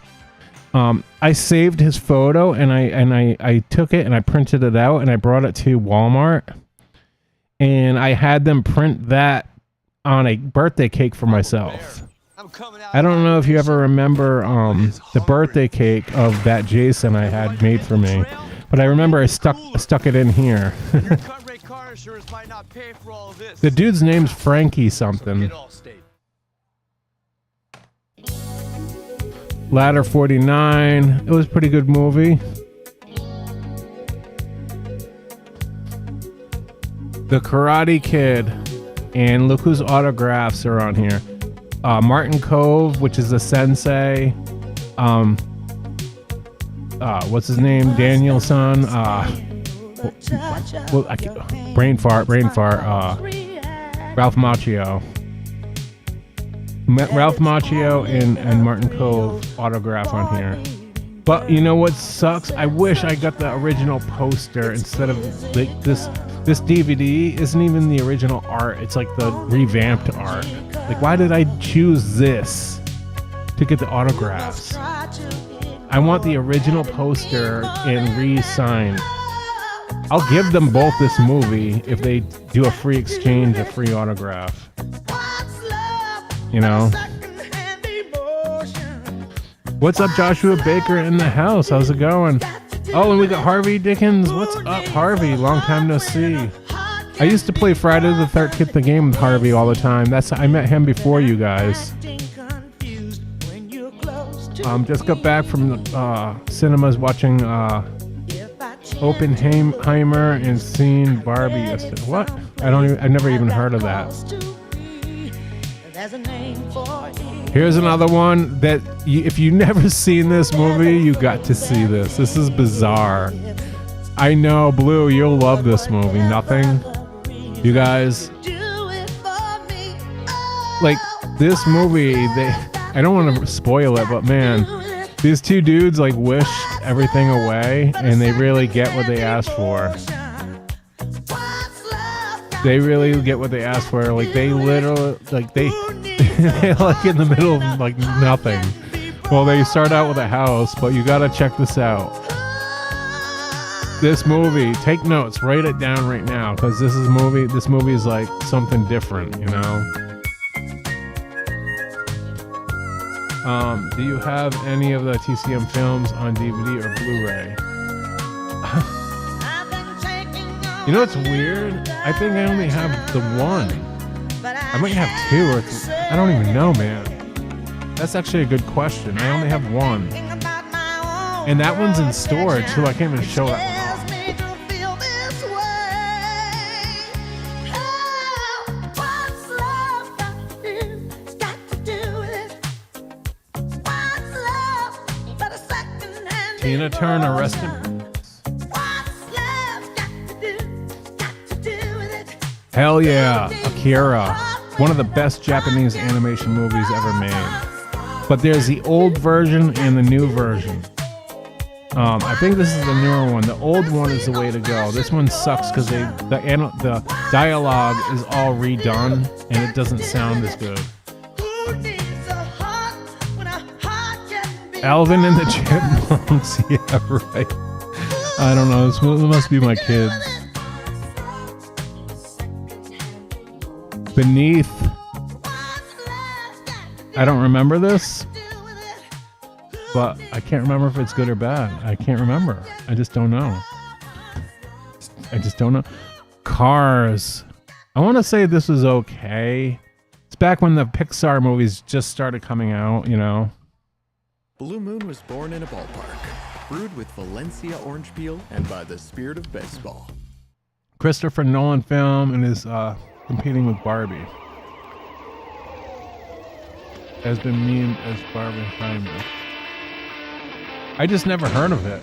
I saved his photo, and I took it and I printed it out, and I brought it to Walmart, and I had them print that on a birthday cake for myself. I don't know if you ever remember the birthday cake of that Jason I had made for me, but I remember I stuck it in here. The dude's name's Frankie something. Ladder 49. It was a pretty good movie. The Karate Kid. And look whose autographs are on here. Martin Kove, which is the sensei. What's his name? Danielson. Brain fart. Ralph Macchio. Ralph Macchio and Martin Kove autograph on here. But you know what sucks? I wish I got the original poster instead of this. This DVD isn't even the original art. It's like the revamped art. Why did I choose this to get the autographs? I want the original poster and re-signed. I'll give them both this movie if they do a free exchange, a free autograph. What's up, Joshua Baker in the house? How's it going? Oh, and we got Harvey Dickens. What's up, Harvey? Long time no see. I used to play Friday the 13th, the game with Harvey all the time. I met him before you guys. Just got back from the cinemas watching Oppenheimer and seen Barbie yesterday. What? I've never even heard of that. Here's another one that if you've never seen this movie, you got to see this. This is bizarre. I know, Blue, you'll love this movie. Nothing. You guys, this movie, I don't want to spoil it, but man, these two dudes wish everything away, and they really get what they asked for. They really get what they asked for. They literally, they're in the middle of nothing. Well, they start out with a house, but you gotta check this out. This movie, take notes, write it down right now, because this movie is something different, Do you have any of the TCM films on DVD or Blu-ray? You know what's weird? I think I only have the one. I might have two or three. I don't even know, man. That's actually a good question. I only have one. And that one's in storage, so I can't even show that one off. Tina Turner, rest in Hell yeah, Akira. One of the best Japanese animation movies ever made. But there's the old version and the new version. I think this is the newer one. The old one is the way to go. This one sucks because the dialogue is all redone and it doesn't sound as good. Alvin and the Chipmunks. Yeah, right. I don't know. This must be my kids. Beneath. I don't remember this, but I can't remember if it's good or bad. I can't remember. I just don't know. Cars. I want to say this was okay. It's back when the Pixar movies just started coming out, you know. Blue Moon was born in a ballpark, brewed with Valencia orange peel and by the spirit of baseball. Christopher Nolan film and is competing with Barbie. Has been memed as Barbie Primer. I just never heard of it.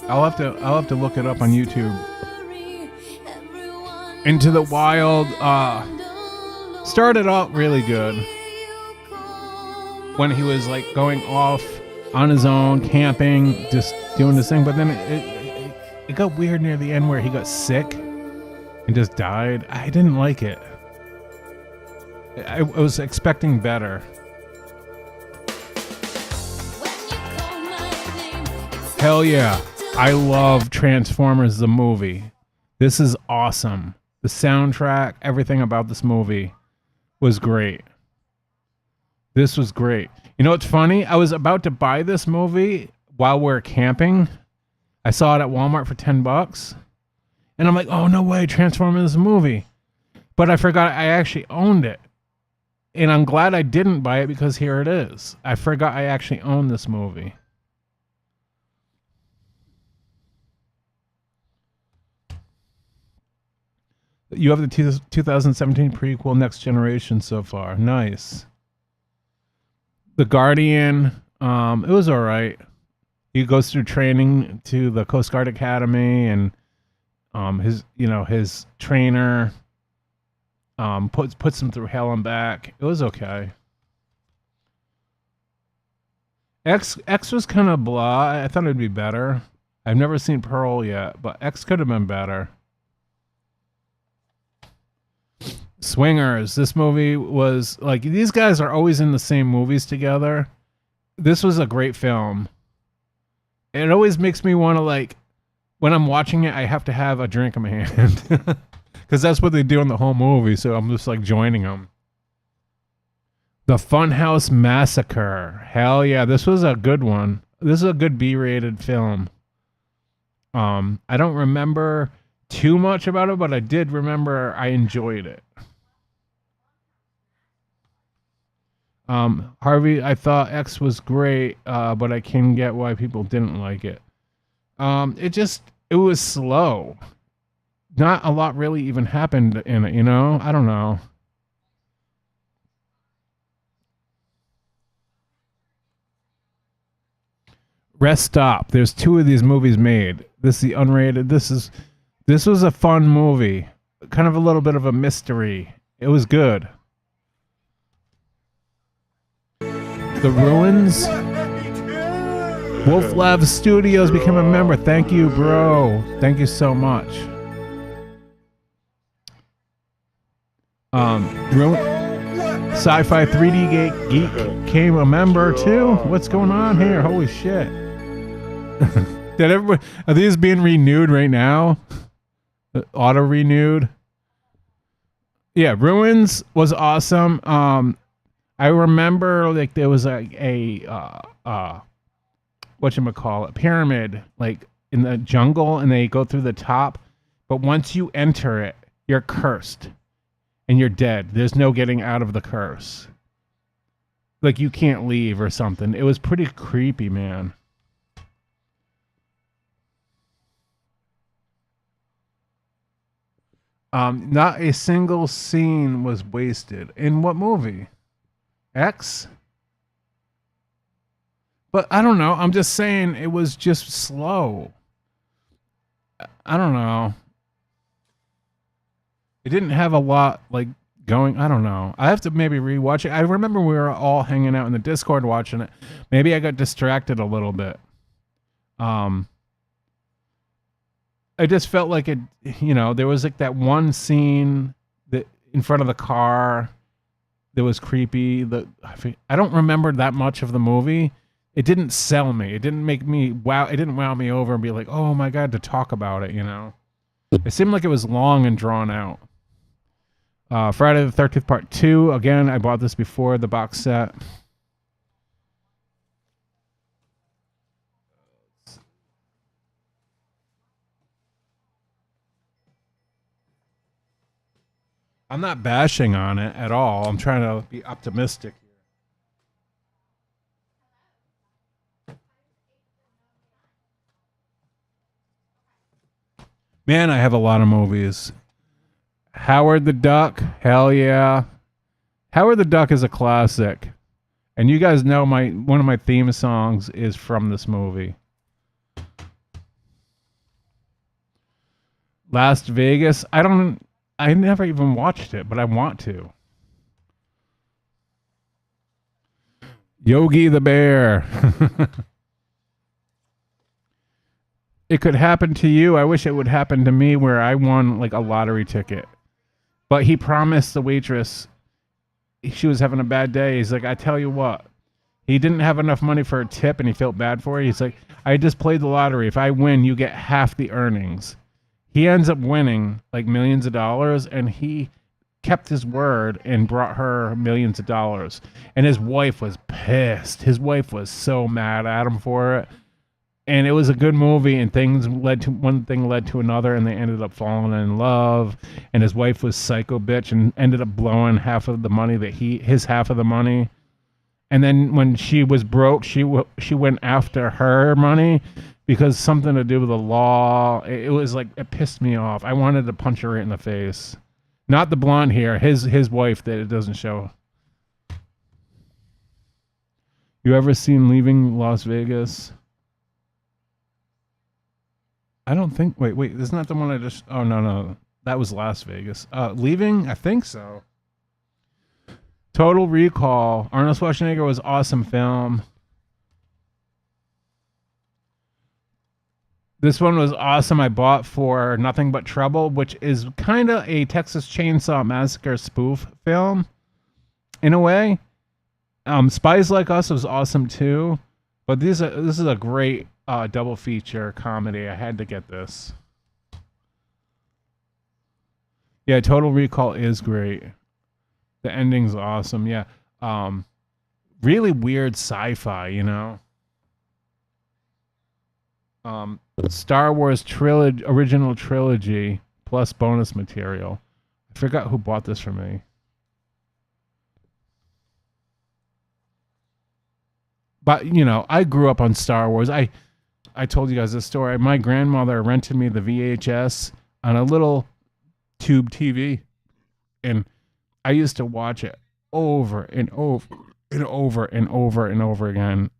I'll have to look it up on YouTube. Into the Wild started out really good when he was like going off on his own, camping, just doing this thing, but then it got weird near the end where he got sick and just died. I didn't like it. I was expecting better. Hell yeah. I love Transformers the movie. This is awesome. The soundtrack, everything about this movie was great. This was great. You know what's funny? I was about to buy this movie while we're camping. I saw it at Walmart for $10. And I'm like, oh, no way, Transformers is a movie. But I forgot I actually owned it. And I'm glad I didn't buy it because here it is. I forgot I actually owned this movie. You have the 2017 prequel Next Generation so far. Nice. The Guardian, it was all right. He goes through training to the Coast Guard Academy, and his trainer puts him through hell and back. It was okay. X was kind of blah. I thought it'd be better. I've never seen Pearl yet, but X could have been better. Swingers. This movie was like, these guys are always in the same movies together. This was a great film. It always makes me want to, like, when I'm watching it, I have to have a drink in my hand. Because that's what they do in the whole movie, so I'm just like joining them. The Funhouse Massacre. Hell yeah, this was a good one. This is a good B-rated film. I don't remember too much about it, but I did remember I enjoyed it. Harvey, I thought X was great, but I can get why people didn't like it. It was slow. Not a lot really even happened in it, you know? I don't know. Rest Stop. There's 2 of these movies made. This is the unrated. This was a fun movie. Kind of a little bit of a mystery. It was good. The Ruins. Wolf Lab Studios became a member. Thank you, bro. Thank you so much. Sci-Fi 3D Geek became a member too. What's going on here? Holy shit. Did everybody, are these being renewed right now? Auto renewed. Yeah, Ruins was awesome. I remember like there was a whatchamacallit, pyramid like in the jungle, and they go through the top, but once you enter it, you're cursed and you're dead. There's no getting out of the curse. Like you can't leave or something. It was pretty creepy, man. Not a single scene was wasted. In what movie? X? But I don't know. I'm just saying it was just slow. I don't know. It didn't have a lot like going. I don't know. I have to maybe rewatch it. I remember we were all hanging out in the Discord watching it. Maybe I got distracted a little bit. I just felt like it, there was like that one scene that in front of the car that was creepy. I don't remember that much of the movie. It didn't sell me. It didn't make me wow. It didn't wow me over and be like, oh my God, to talk about it, It seemed like it was long and drawn out. Friday the 13th Part 2. Again, I bought this before the box set. I'm not bashing on it at all. I'm trying to be optimistic here. Man, I have a lot of movies. Howard the Duck, hell yeah. Howard the Duck is a classic. And you guys know one of my theme songs is from this movie. Las Vegas, I never even watched it, but I want to. Yogi the Bear. It could happen to you. I wish it would happen to me where I won like a lottery ticket. But he promised the waitress she was having a bad day. He's like, I tell you what. He didn't have enough money for a tip and he felt bad for it. He's like, I just played the lottery. If I win, you get half the earnings. He ends up winning like millions of dollars, and he kept his word and brought her millions of dollars. And his wife was pissed. His wife was so mad at him for it. And it was a good movie, and one thing led to another, and they ended up falling in love. And his wife was psycho bitch and ended up blowing half of the money his half of the money. And then when she was broke, she went after her money. Because something to do with the law, it was like, it pissed me off. I wanted to punch her right in the face. Not the blonde hair, his wife that it doesn't show. You ever seen Leaving Las Vegas? I don't think, wait, isn't that the one I just, oh no, that was Las Vegas. Leaving? I think so. Total Recall. Arnold Schwarzenegger was awesome film. This one was awesome. I bought for Nothing But Trouble, which is kind of a Texas Chainsaw Massacre spoof film, in a way. Spies Like Us was awesome too, but this is a great double feature comedy. I had to get this. Yeah, Total Recall is great. The ending's awesome. Yeah, really weird sci-fi, Star Wars original trilogy plus bonus material. I forgot who bought this for me. But, I grew up on Star Wars. I told you guys this story. My grandmother rented me the VHS on a little tube TV. And I used to watch it over and over and over and over and over again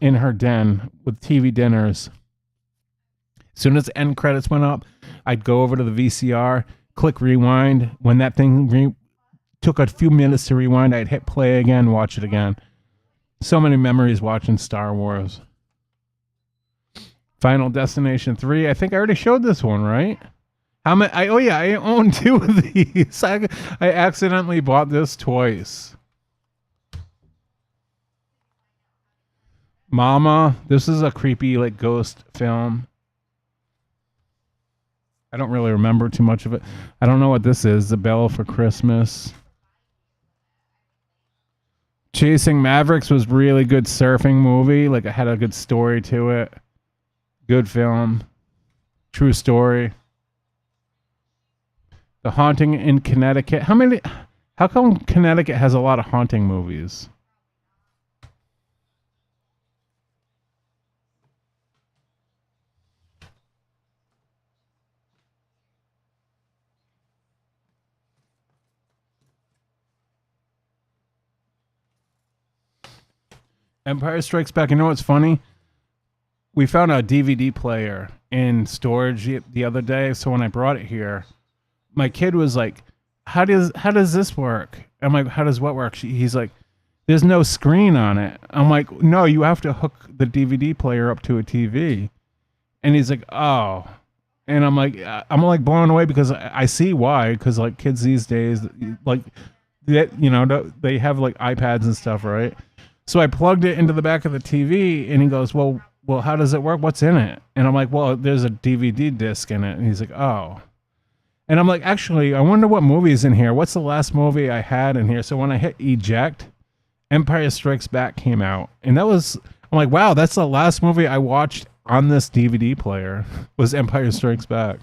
in her den with TV dinners. As soon as the end credits went up, I'd go over to the VCR, click rewind. When that thing took a few minutes to rewind, I'd hit play again, watch it again. So many memories watching Star Wars. Final Destination 3. I think I already showed this one, right? How many? I own 2 of these. I accidentally bought this twice. Mama. This is a creepy ghost film. I don't really remember too much of it. I don't know what this is. The Bell for Christmas. Chasing Mavericks was really good surfing movie. It had a good story to it. Good film. True story. The Haunting in Connecticut. How come Connecticut has a lot of haunting movies? Empire Strikes Back. You know what's funny? We found a DVD player in storage the other day. So when I brought it here, my kid was like, how does this work? I'm like, how does what work? He's like, there's no screen on it. I'm like, no, you have to hook the DVD player up to a TV. And he's like, oh. And I'm like blown away because I see why. Because like kids these days, like, they have like iPads and stuff, right? So I plugged it into the back of the TV, and he goes, well, how does it work? What's in it? And I'm like, well, there's a DVD disc in it. And he's like, oh. And I'm like, actually, I wonder what movie is in here. What's the last movie I had in here? So when I hit eject, Empire Strikes Back came out. And I'm like, wow, that's the last movie I watched on this DVD player was Empire Strikes Back.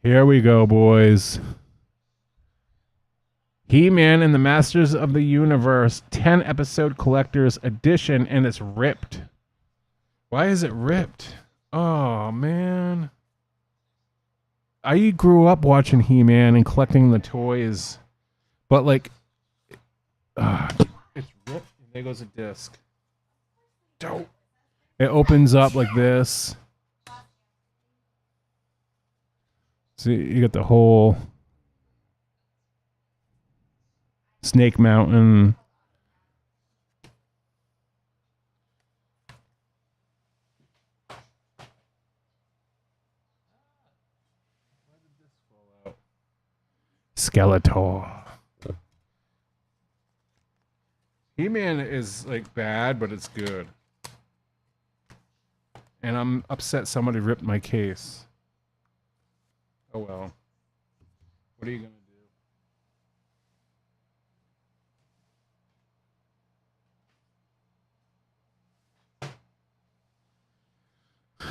Here we go, boys. He-Man and the Masters of the Universe 10-episode collector's edition, and it's ripped. Why is it ripped? Oh, man. I grew up watching He-Man and collecting the toys, but like, it's ripped, and there goes a disc. Dope. It opens up like this. See, you got the whole Snake Mountain. Skeletor. He-Man is like bad, but it's good. And I'm upset somebody ripped my case. Oh well. What are you gonna do?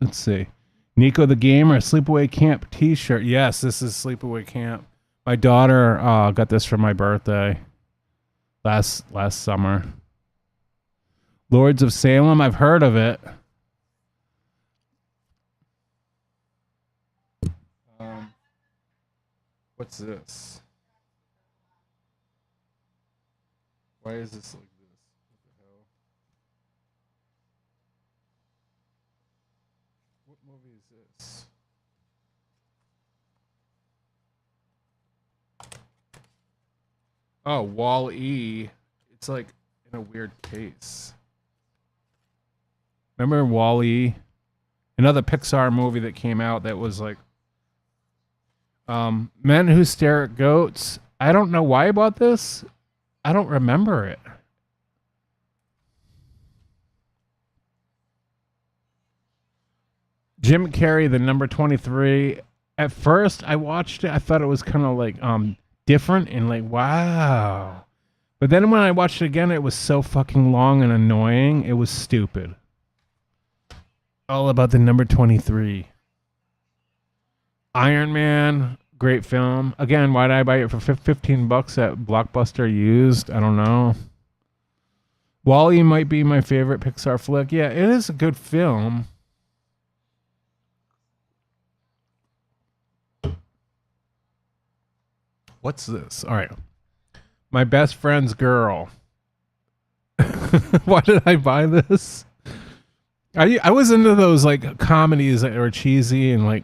Let's see. Nico the Gamer, Sleepaway Camp t-shirt. Yes, this is Sleepaway Camp. My daughter got this for my birthday last summer. Lords of Salem, I've heard of it. What's this? Why is this like this? What the hell? What movie is this? Oh, Wall-E. It's like in a weird case. Remember Wall-E? Another Pixar movie that came out that was like Men Who Stare at Goats. I don't know why I bought this. I don't remember it. Jim Carrey, the number 23. At first I watched it, I thought it was kind of like different and like, wow. But then when I watched it again, it was so fucking long and annoying. It was stupid. All about the number 23. Iron Man, great film. Again, why did I buy it for $15 at Blockbuster used? I don't know. Wall-E might be my favorite Pixar flick. Yeah, it is a good film. What's this? All right. My Best Friend's Girl. Why did I buy this? I was into those like comedies that were cheesy and like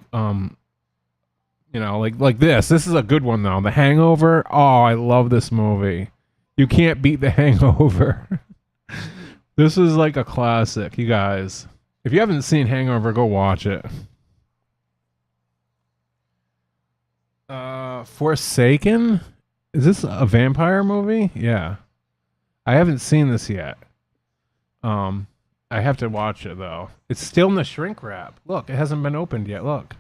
like this. This is a good one though. The Hangover. Oh, I love this movie. You can't beat The Hangover. This is like a classic, you guys. If you haven't seen Hangover, go watch it. Forsaken? Is this a vampire movie? Yeah. I haven't seen this yet. I have to watch it though. It's still in the shrink wrap. Look, it hasn't been opened yet. Look.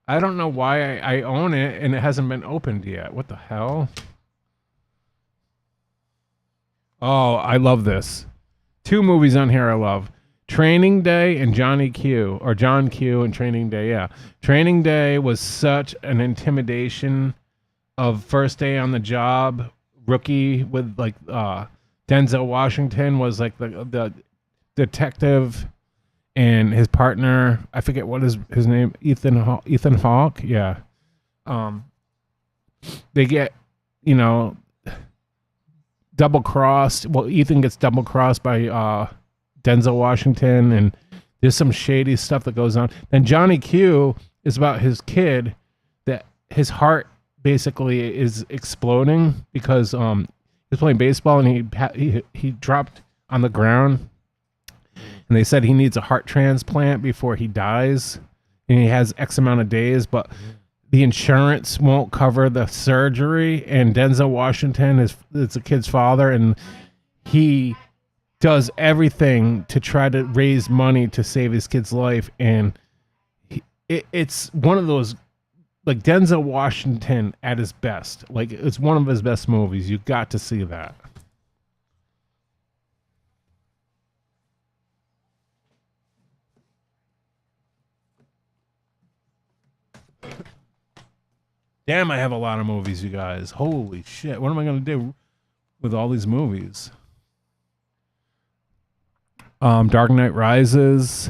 I don't know why I own it and it hasn't been opened yet. What the hell? Oh, I love this. Two movies on here I love. Training Day and Johnny Q. Or John Q and Training Day, yeah. Training Day was such an intimidation of first day on the job. Rookie with like Denzel Washington was like the detective, and his partner, I forget what is his name, Ethan Hawke, yeah. They get, double crossed. Well, Ethan gets double crossed by Denzel Washington, and there's some shady stuff that goes on. Then Johnny Q is about his kid that his heart basically is exploding because he was playing baseball and he dropped on the ground, and they said he needs a heart transplant before he dies, and he has X amount of days, but the insurance won't cover the surgery. And Denzel Washington is the kid's father, and he does everything to try to raise money to save his kid's life. And it's one of those, like, Denzel Washington at his best. Like, it's one of his best movies. You got to see that. Damn, I have a lot of movies, you guys. Holy shit. What am I going to do with all these movies? Dark Knight Rises.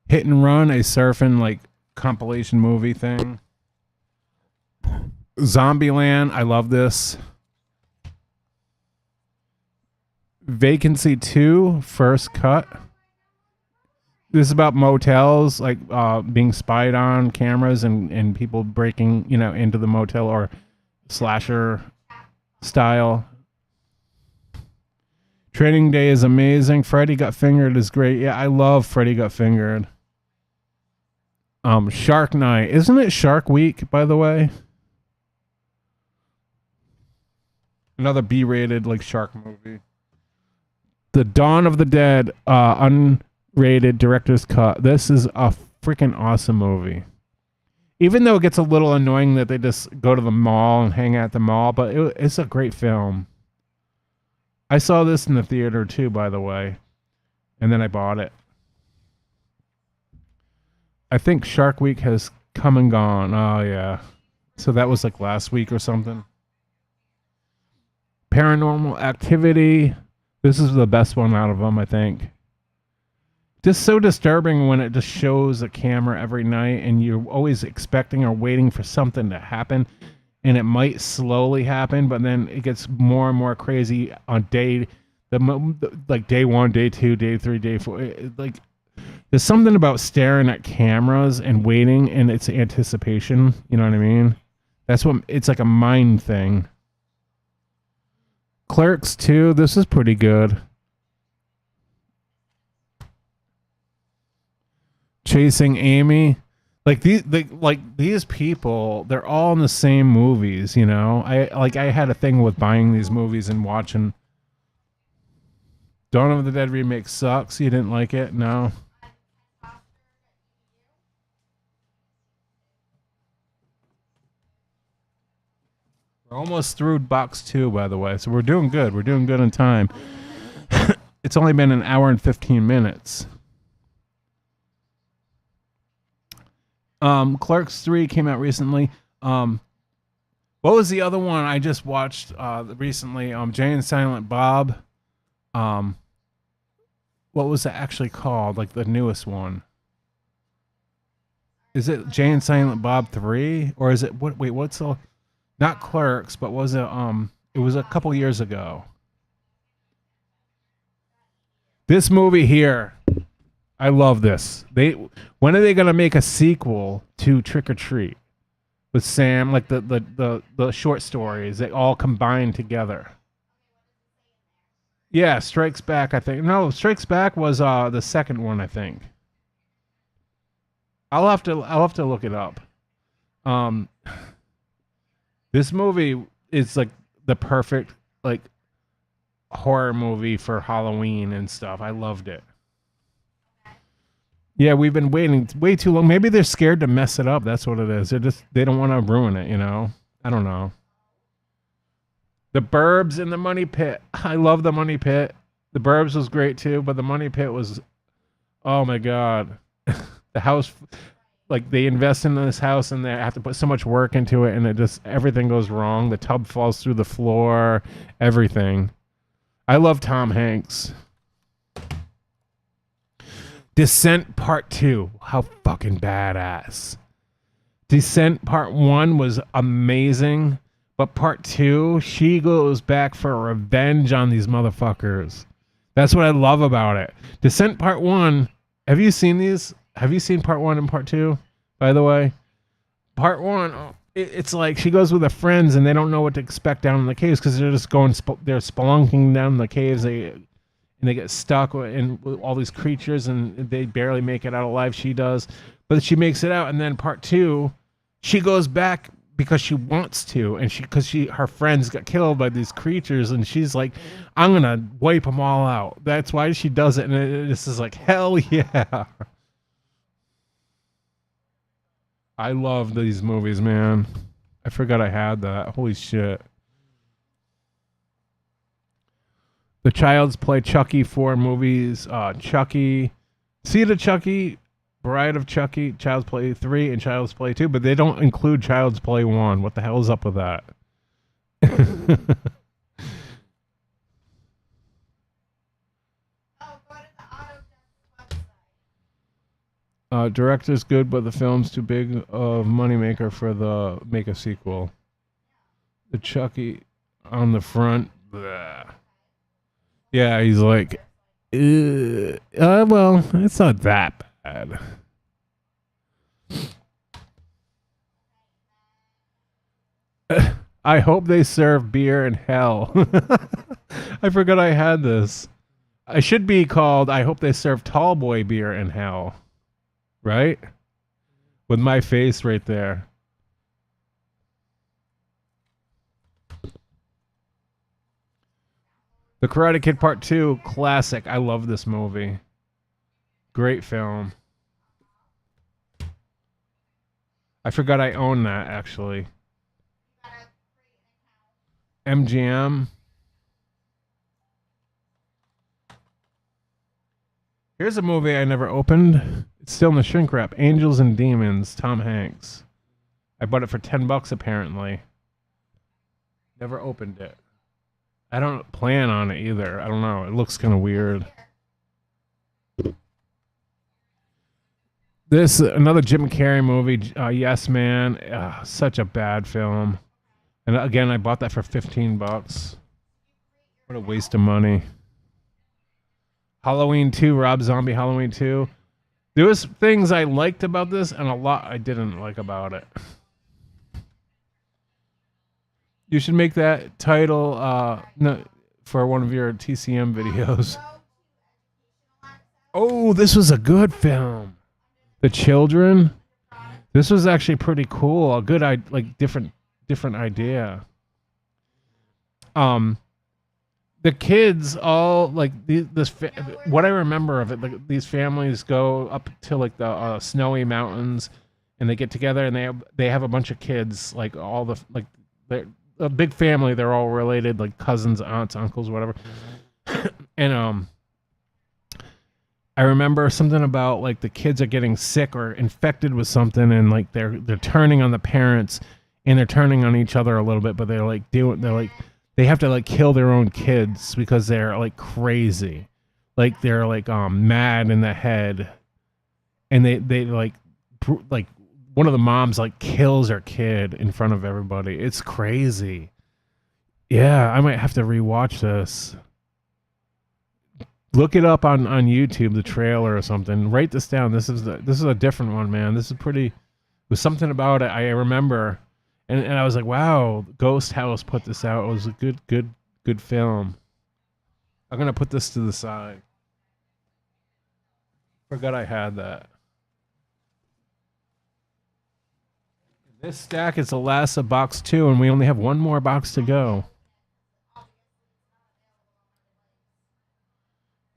Hit and Run, a surfing, like, compilation movie thing. Zombieland, I love this. Vacancy 2, first cut. This is about motels, like being spied on cameras and people breaking, into the motel, or slasher style. Training Day is amazing. Freddy Got Fingered is great. Yeah, I love Freddy Got Fingered. Shark Night. Isn't it Shark Week, by the way? Another B-rated, like, shark movie. The Dawn of the Dead, unrated director's cut. This is a freaking awesome movie. Even though it gets a little annoying that they just go to the mall and hang out at the mall, but it's a great film. I saw this in the theater too, by the way, and then I bought it. I think Shark Week has come and gone. Oh, yeah. So that was like last week or something. Paranormal Activity. This is the best one out of them, I think. Just so disturbing when it just shows a camera every night and you're always expecting or waiting for something to happen, and it might slowly happen, but then it gets more and more crazy on day 1, day 2, day 3, day 4. There's something about staring at cameras and waiting, and it's anticipation. You know what I mean? That's what it's like, a mind thing. Clerks 2, this is pretty good. Chasing Amy, these people, they're all in the same movies, I had a thing with buying these movies and watching. Dawn of the Dead remake sucks. You didn't like it? No. We're almost through box 2, by the way, so we're doing good. We're doing good in time. It's only been an hour and 15 minutes. Clerks 3 came out recently. What was the other one I just watched recently? Jay and Silent Bob. What was it actually called? Like the newest one. Is it Jay and Silent Bob 3? Or is it what's the, not Clerks, but was it it was a couple years ago. This movie here, I love this. When are they gonna make a sequel to Trick or Treat with Sam? Like the short stories, they all combined together. Yeah, Strikes Back, I think. No, Strikes Back was the second one, I think. I'll have to look it up. This movie is like the perfect like horror movie for Halloween and stuff. I loved it. Yeah, we've been waiting way too long. Maybe they're scared to mess it up. That's what it is. They don't want to ruin it, I don't know. The Burbs and The Money Pit. I love The Money Pit. The Burbs was great too, but The Money Pit was, oh my God. The house, like they invest in this house and they have to put so much work into it, and everything goes wrong. The tub falls through the floor, everything. I love Tom Hanks. Descent Part 2. How fucking badass. Descent Part 1 was amazing, But part 2, she goes back for revenge on these motherfuckers. That's what I love about it. Descent Part 1. Have you seen these? Have you seen Part 1 and Part 2, by the way? Part 1, it's like she goes with her friends and they don't know what to expect down in the caves because they're just going, they're spelunking down the caves. And they get stuck with all these creatures and they barely make it out alive. She does. But she makes it out. And then Part 2, she goes back because she wants to, and her friends got killed by these creatures, and she's like, I'm gonna wipe them all out. That's why she does it, and this is like, hell yeah. I love these movies, man. I forgot I had that. Holy shit. The Child's Play Chucky 4 movies, Chucky, Seed of Chucky, Bride of Chucky, Child's Play 3, and Child's Play 2, but they don't include Child's Play 1. What the hell is up with that? Director's good, but the film's too big of moneymaker for the make a sequel. The Chucky on the front. Bleh. Yeah, he's like, well, it's not that bad. I hope they serve beer in hell. I forgot I had this. I should be called I hope they serve tall boy beer in hell. Right? With my face right there. The Karate Kid Part 2, classic. I love this movie. Great film. I forgot I own that, actually. MGM. Here's a movie I never opened. It's still in the shrink wrap. Angels and Demons, Tom Hanks. I bought it for $10 apparently. Never opened it. I don't plan on it either. I don't know. It looks kind of weird. This, another Jim Carrey movie, Yes Man. Such a bad film. And again, I bought that for $15. What a waste of money. Halloween 2, Rob Zombie Halloween 2. There was things I liked about this and a lot I didn't like about it. You should make that title for one of your TCM videos. Oh, this was a good film. The Children. This was actually pretty cool. A good, different idea. The kids all what I remember of it, these families go up to the snowy mountains, and they get together and they have a bunch of kids, they're a big family. They're all related, like cousins, aunts, uncles, whatever. And I remember something about the kids are getting sick or infected with something, and they're turning on the parents, and they're turning on each other a little bit, but they have to kill their own kids because they're crazy, they're mad in the head, and they one of the moms kills her kid in front of everybody. It's crazy. Yeah, I might have to rewatch this. Look it up on YouTube, the trailer or something. Write this down. This is a different one, man. This is pretty. There's something about it I remember, and I was like, wow, Ghost House put this out. It was a good film. I'm gonna put this to the side. Forgot I had that. This stack is the last of box 2, and we only have one more box to go.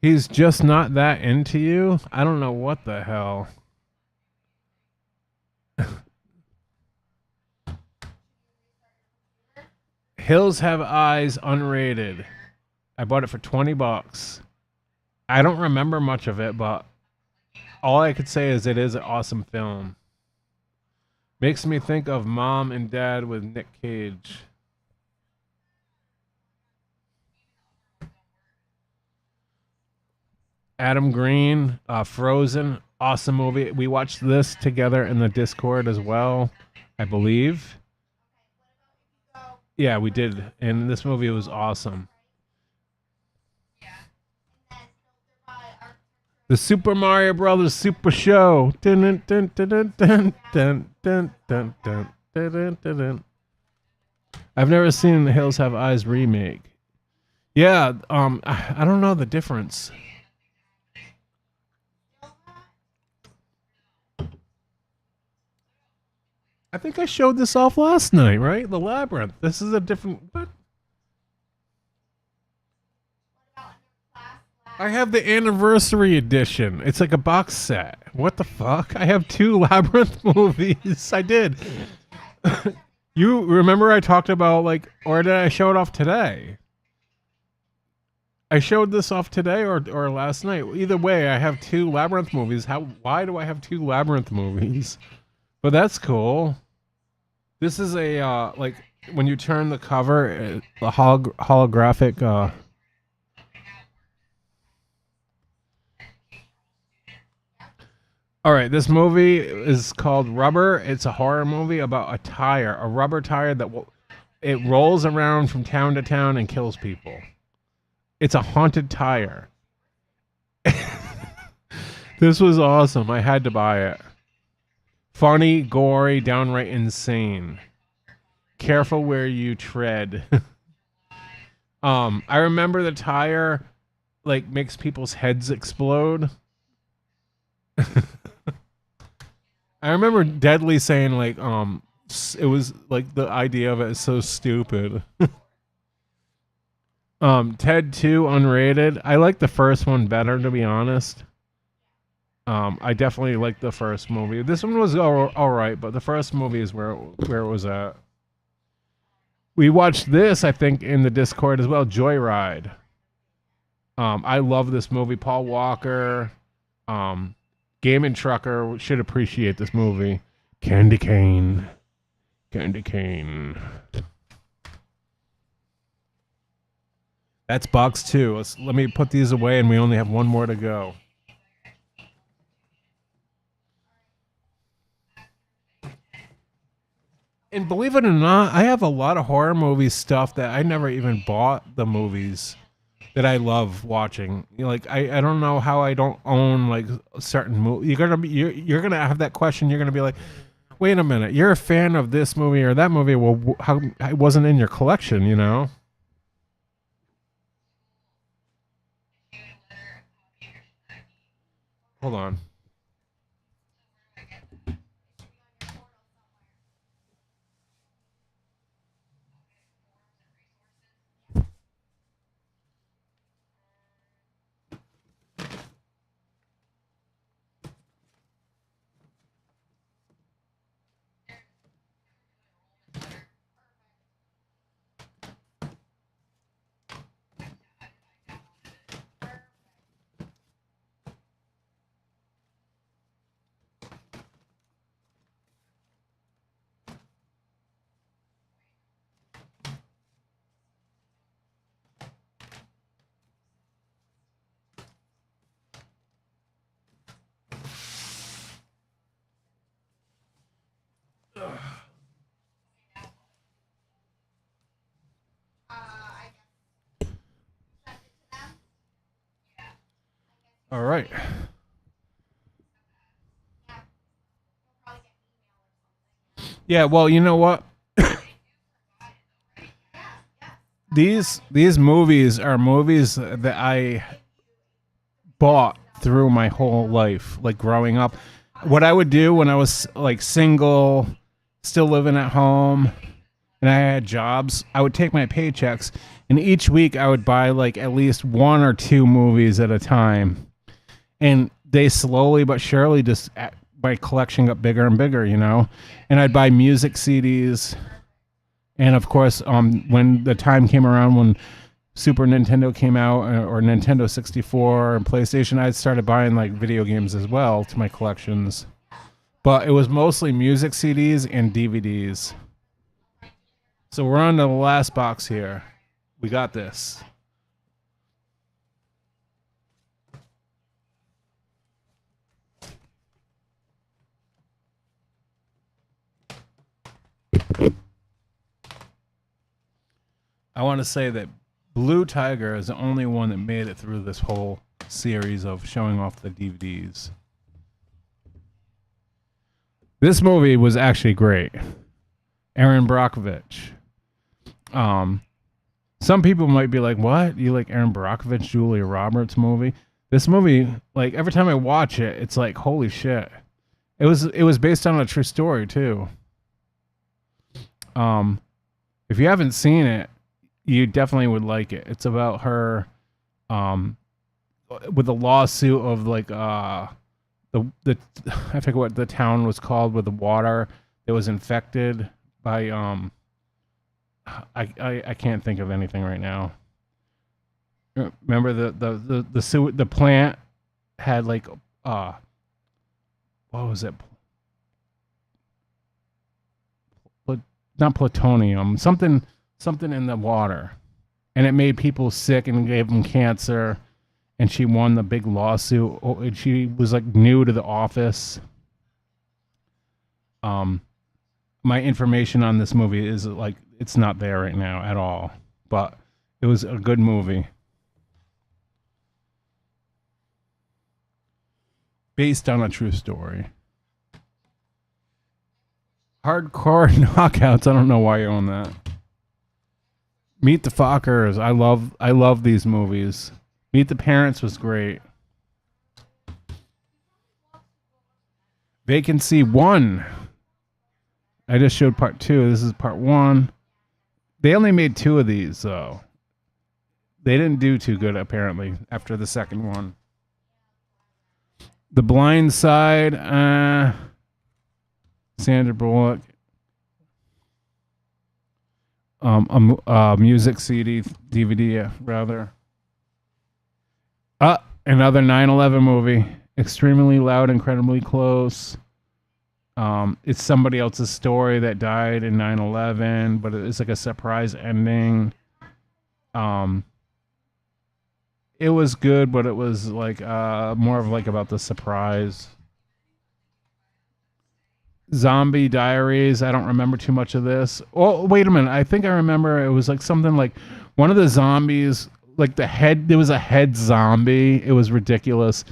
He's just not that into you? I don't know what the hell. Hills Have Eyes, unrated. I bought it for $20. I don't remember much of it, but all I could say is it is an awesome film. Makes me think of Mom and Dad with Nick Cage. Adam Green, Frozen, awesome movie. We watched this together in the Discord as well, I believe. Yeah, we did, and this movie was awesome. The Super Mario Brothers Super Show. Dun, dun, dun, dun, dun, dun, dun, dun, dun, dun, dun, dun, dun. I've never seen The Hills Have Eyes remake. Yeah, I don't know the difference. I think I showed this off last night, right? The Labyrinth. This is a different. What? I have the anniversary edition. It's like a box set. What the fuck? I have 2 Labyrinth movies. I did. You remember I talked about like, or did I show it off today? I showed this off today or last night. Either way, I have 2 Labyrinth movies. Why do I have 2 Labyrinth movies? But that's cool. This is a like when you turn the cover, the holographic. All right, this movie is called Rubber. It's a horror movie about a rubber tire that it rolls around from town to town and kills people. It's a haunted tire. This was awesome. I had to buy it. Funny, gory, downright insane. Careful where you tread. I remember the tire like makes people's heads explode. I remember Deadly saying like it was like the idea of it is so stupid. Ted 2 unrated. I like the first one better, to be honest. I definitely like the first movie. This one was all right, but the first movie is where it was at. We watched this, I think, in the Discord as well. Joyride. I love this movie. Paul Walker. Game and Trucker should appreciate this movie. Candy Cane. Candy Cane. That's box 2. Let me put these away, and we only have one more to go. And believe it or not, I have a lot of horror movie stuff that I never even bought the movies that I love watching. You know, like I don't know how I don't own like certain movies. You're gonna have that question. You're gonna be like, wait a minute, you're a fan of this movie or that movie. Well, how it wasn't in your collection, you know? Hold on. All right. Yeah, well, you know what? These movies are movies that I bought through my whole life, like growing up. What I would do when I was like single, still living at home, and I had jobs, I would take my paychecks, and each week I would buy like at least 1 or 2 movies at a time. And they slowly but surely just, my collection got bigger and bigger, you know? And I'd buy music CDs. And of course, when the time came around when Super Nintendo came out, or Nintendo 64 and PlayStation, I started buying like video games as well to my collections. But it was mostly music CDs and DVDs. So we're on to the last box here. We got this. I want to say that Blue Tiger is the only one that made it through this whole series of showing off the DVDs. This movie was actually great. Aaron Brockovich. Some people might be like, what? You like Aaron Brockovich, Julia Roberts movie? This movie, like every time I watch it, it's like, holy shit. It was based on a true story too. If you haven't seen it, you definitely would like it. It's about her with a lawsuit of like the I forget what the town was called, with the water that was infected by I can't think of anything right now. Remember the plant had like what was it? Not plutonium, something in the water, and it made people sick and gave them cancer. And she won the big lawsuit. And she was like new to the office. My information on this movie is like it's not there right now at all, but it was a good movie. Based on a true story. Hardcore Knockouts. I don't know why you own that. Meet the Fockers. I love these movies. Meet the Parents was great. Vacancy 1. I just showed part 2. This is part 1. They only made 2 of these, though. They didn't do too good, apparently, after the second one. The Blind Side. Sandra Bullock. A music CD, DVD, rather. Another 9/11 movie. Extremely Loud, Incredibly Close. It's somebody else's story that died in 9/11, but it's like a surprise ending. It was good, but it was like more of like about the surprise. Zombie Diaries. I don't remember too much of this. Oh, wait a minute. I think I remember it was like something like one of the zombies, like there was a head zombie. It was ridiculous.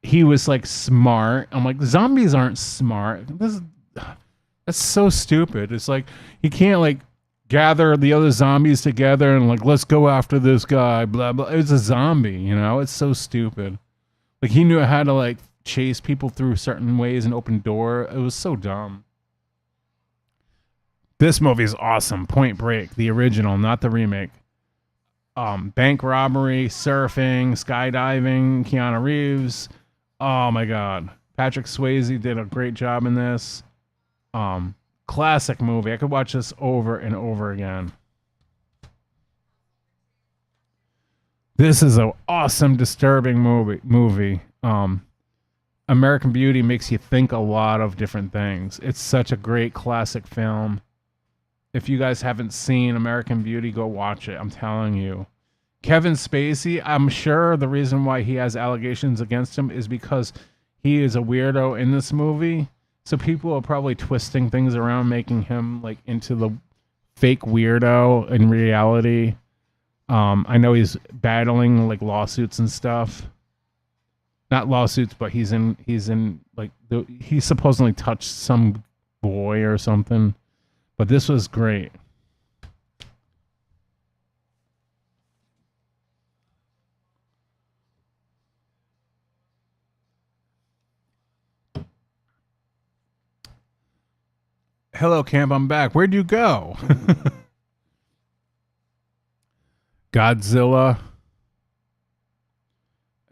He was like smart. I'm like, zombies aren't smart. That's so stupid. It's like he can't like gather the other zombies together and like, let's go after this guy, blah, blah. It's a zombie, you know? It's so stupid. Like he knew how to like chase people through certain ways and open door. It was so dumb. This movie is awesome. Point Break, the original, not the remake. Bank robbery, surfing, skydiving, Keanu Reeves. Oh my God. Patrick Swayze did a great job in this. Classic movie. I could watch this over and over again. This is an awesome, disturbing movie. American Beauty makes you think a lot of different things. It's such a great classic film. If you guys haven't seen American Beauty, go watch it. I'm telling you. Kevin Spacey, I'm sure the reason why he has allegations against him is because he is a weirdo in this movie. So people are probably twisting things around, making him like into the fake weirdo in reality. I know he's battling like lawsuits and stuff. Not lawsuits, but he's in like he supposedly touched some boy or something. But this was great. Hello, Camp. I'm back. Where'd you go? Godzilla.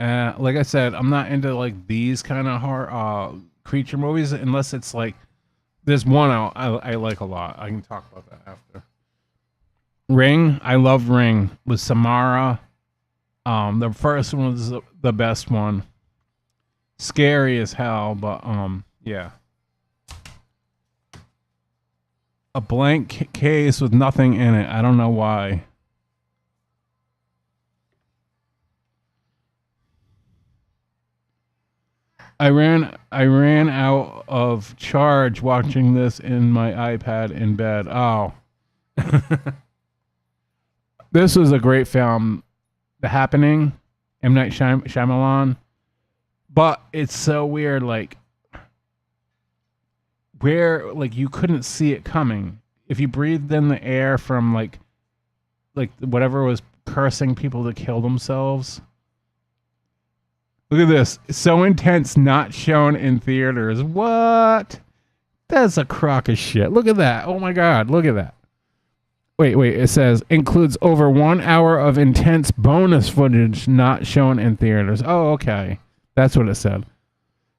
Like I said, I'm not into like these kind of horror creature movies unless it's like there's one I like a lot. I can talk about that after. Ring. I love Ring with Samara. The first one was the best one. Scary as hell, but yeah. A blank case with nothing in it. I don't know why. I ran out of charge watching this in my iPad in bed. Oh. This was a great film, The Happening, M. Night Shyamalan. But it's so weird, like, where, like, you couldn't see it coming. If you breathed in the air from, like whatever was cursing people to kill themselves. Look at this. So intense, not shown in theaters. What? That's a crock of shit. Look at that. Oh my God. Look at that. Wait. It says includes over 1 hour of intense bonus footage not shown in theaters. Oh, okay. That's what it said.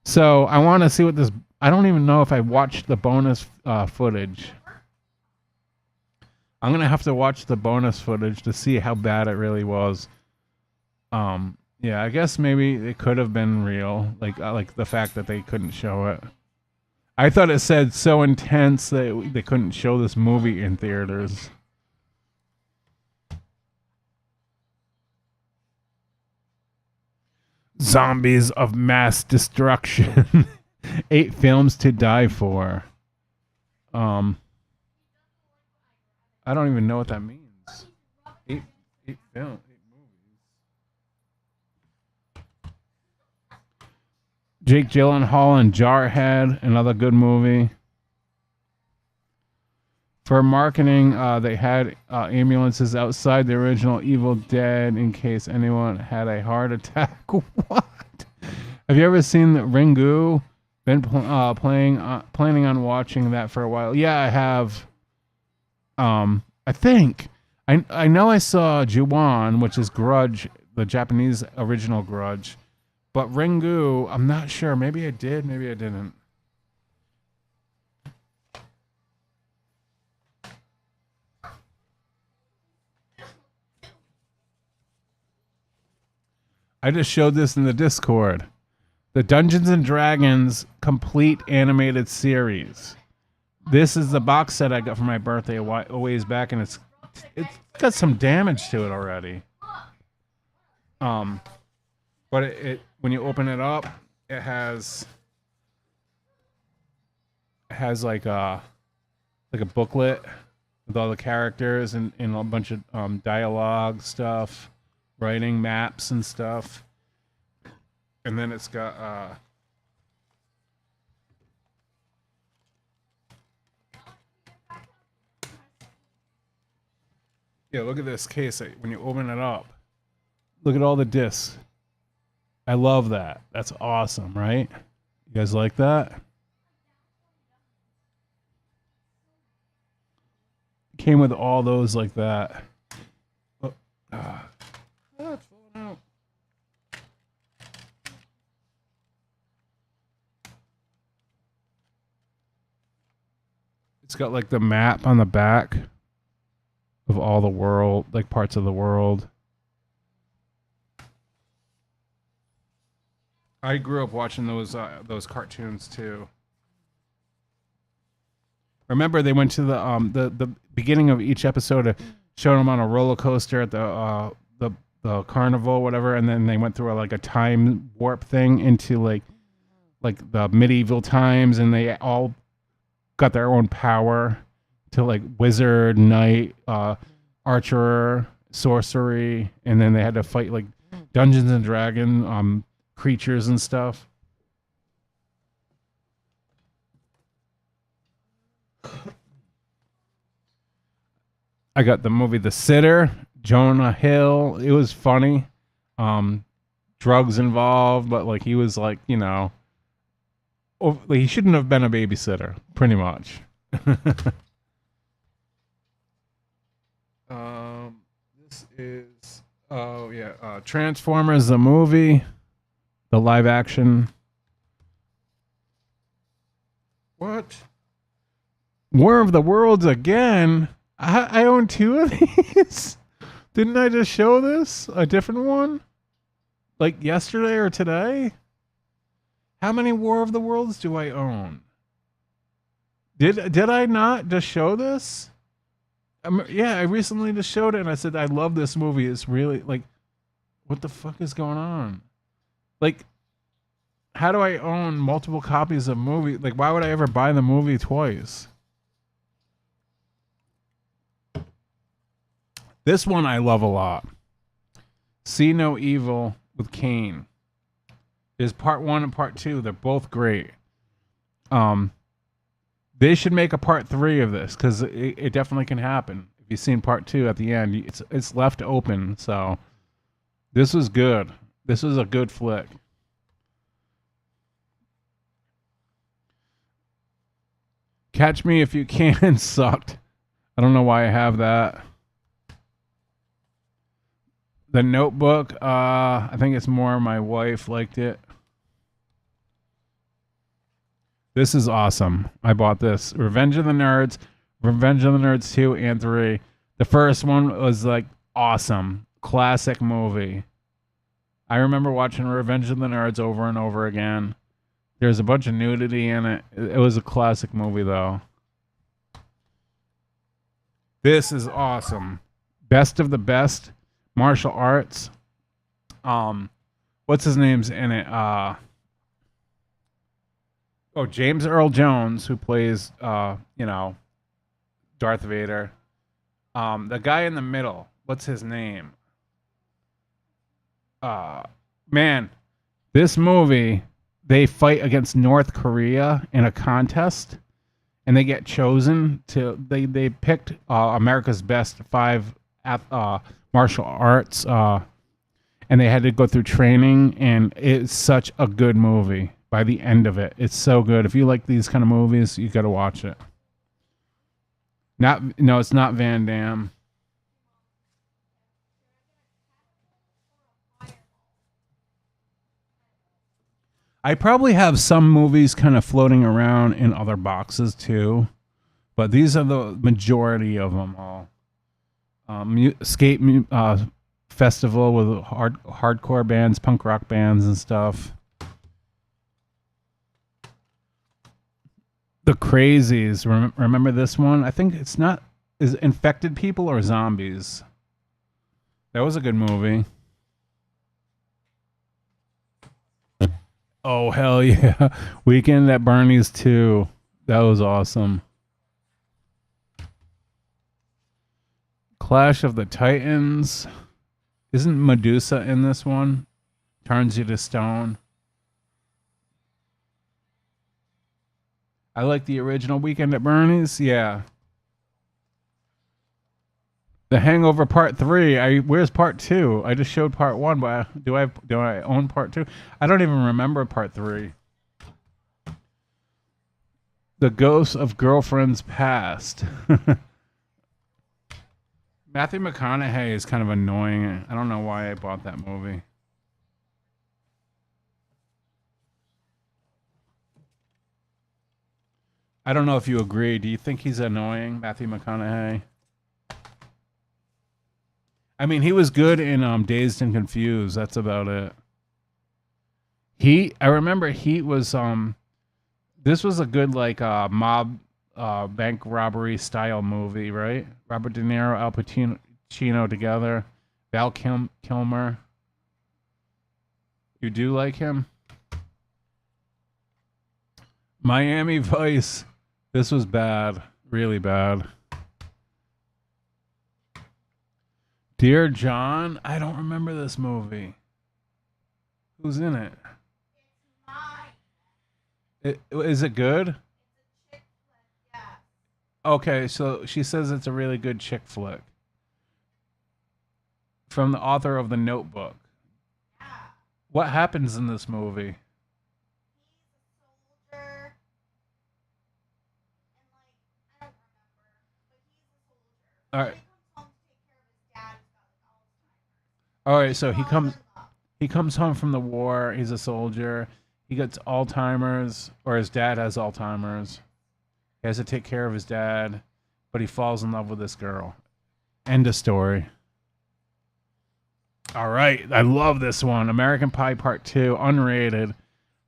So I want to see what this. I don't even know if I watched the bonus footage. I'm gonna have to watch the bonus footage to see how bad it really was. Yeah, I guess maybe it could have been real, like the fact that they couldn't show it. I thought it said so intense that they couldn't show this movie in theaters. Zombies of mass destruction. 8 films to die for. I don't even know what that means. 8 films. 8 movies. Jake Gyllenhaal and Jarhead, another good movie. For marketing, they had ambulances outside the original Evil Dead in case anyone had a heart attack. What? Have you ever seen Ringu? Been planning on watching that for a while. Yeah, I have. I think I know I saw Ju-on, which is Grudge, the Japanese original Grudge, but Ringu, I'm not sure. Maybe I did, maybe I didn't. I just showed this in the Discord. The Dungeons and Dragons complete animated series. This is the box set I got for my birthday a ways back, and it's got some damage to it already. But it when you open it up, it has like a booklet with all the characters and a bunch of dialogue stuff, writing maps and stuff, and then it's got yeah, look at this case. When you open it up, look at all the discs. I love that. That's awesome, right? You guys like that? Came with all those like that. Oh, it's falling out. It's got like the map on the back of all the world, like parts of the world. I grew up watching those cartoons too. Remember, they went to the beginning of each episode, showed them on a roller coaster at the carnival, whatever, and then they went through a time warp thing into like the medieval times, and they all got their own power. To like wizard, knight, archer, sorcery, and then they had to fight like Dungeons and Dragons creatures and stuff. I got the movie The Sitter, Jonah Hill. It was funny. Drugs involved, but like he was like, you know, he shouldn't have been a babysitter, pretty much. This is Transformers the movie, the live action. What? War of the Worlds again? I own 2 of these. Didn't I just show this? A different one? Like yesterday or today? How many War of the Worlds do I own? Did I not just show this? Yeah, I recently just showed it, and I said I love this movie. It's really like, what the fuck is going on? Like, how do I own multiple copies of movie? Like, why would I ever buy the movie twice? This one I love a lot. See No Evil with Kane. There's part 1 and part 2. They're both great. They should make a part 3 of this because it definitely can happen. If you've seen part 2 at the end, it's left open. So this was good. This was a good flick. Catch Me If You Can sucked. I don't know why I have that. The Notebook, I think it's more my wife liked it. This is awesome. I bought this. Revenge of the Nerds 2 and 3. The first one was like awesome. Classic movie. I remember watching Revenge of the Nerds over and over again. There's a bunch of nudity in it. It was a classic movie though. This is awesome. Best of the Best. Martial arts. What's his name's in it? James Earl Jones, who plays Darth Vader. The guy in the middle, what's his name? Man, this movie, they fight against North Korea in a contest, and they get chosen to. They picked America's best 5 martial arts, and they had to go through training, and it's such a good movie. By the end of it, it's so good. If you like these kind of movies, you got to watch it. It's not Van Damme. I probably have some movies kind of floating around in other boxes too, but these are the majority of them all. Skate festival with hardcore bands, punk rock bands and stuff. The Crazies. Remember this one? I think it's not. Is Infected People or Zombies? That was a good movie. Oh, hell yeah. Weekend at Bernie's 2. That was awesome. Clash of the Titans. Isn't Medusa in this one? Turns you to stone. I like the original Weekend at Bernie's. Yeah. The Hangover Part 3. Where's Part 2? I just showed Part 1, but do I own Part 2? I don't even remember Part 3. The Ghosts of Girlfriends Past. Matthew McConaughey is kind of annoying. I don't know why I bought that movie. I don't know if you agree. Do you think he's annoying, Matthew McConaughey? I mean, he was good in Dazed and Confused. That's about it. I remember Heat was this was a good like mob bank robbery style movie, right? Robert De Niro, Al Pacino together, Val Kilmer. You do like him? Miami Vice. This was bad, really bad. Dear John, I don't remember this movie. Who's in it? Is it good? Okay, so she says it's a really good chick flick. From the author of The Notebook. What happens in this movie? All right. All right, so he comes home from the war. He's a soldier. He gets Alzheimer's, or his dad has Alzheimer's. He has to take care of his dad, but he falls in love with this girl. End of story. All right, I love this one. American Pie Part 2, unrated.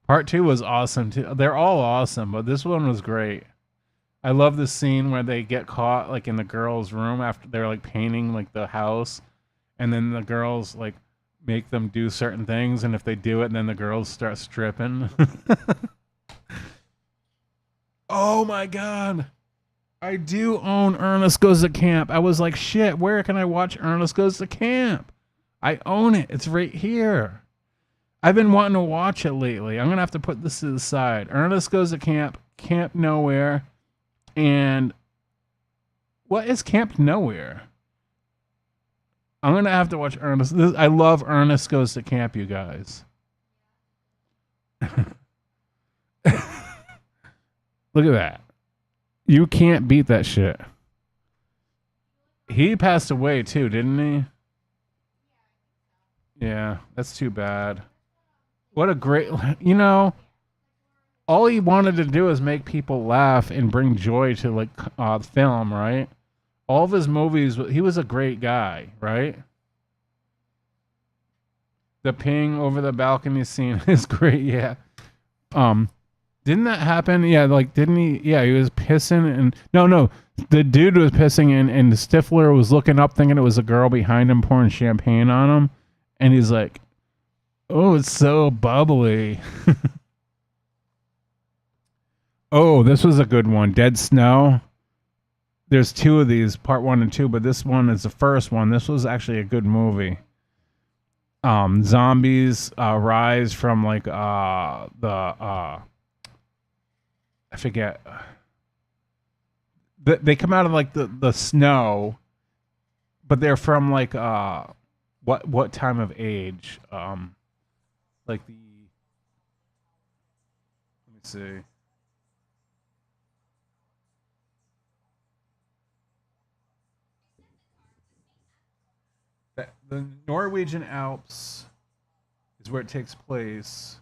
Part 2 was awesome too. They're all awesome, but this one was great. I love the scene where they get caught like in the girl's room after they're like painting like the house, and then the girls like make them do certain things, and if they do it, then the girls start stripping. Oh my god. I do own Ernest Goes to Camp. I was like, shit, where can I watch Ernest Goes to Camp? I own it. It's right here. I've been wanting to watch it lately. I'm going to have to put this to the side. Ernest Goes to Camp, Camp Nowhere, and what is Camp Nowhere? I'm going to have to watch Ernest. I love Ernest Goes to Camp, you guys. Look at that. You can't beat that shit. He passed away too, didn't he? Yeah, that's too bad. What a great, all he wanted to do is make people laugh and bring joy to like film, right? All of his movies, he was a great guy, right? The peeing over the balcony scene is great, yeah. Didn't that happen? Yeah, like, didn't he? Yeah, he was pissing and... No. The dude was pissing and Stifler was looking up thinking it was a girl behind him pouring champagne on him. And he's like, oh, it's so bubbly. Oh, this was a good one. Dead Snow. There's two of these, part 1 and 2, but this one is the first one. This was actually a good movie. Zombies rise from like I forget. They come out of like the snow, but they're from like what time of age? Like the, let me see. The Norwegian Alps is where it takes place.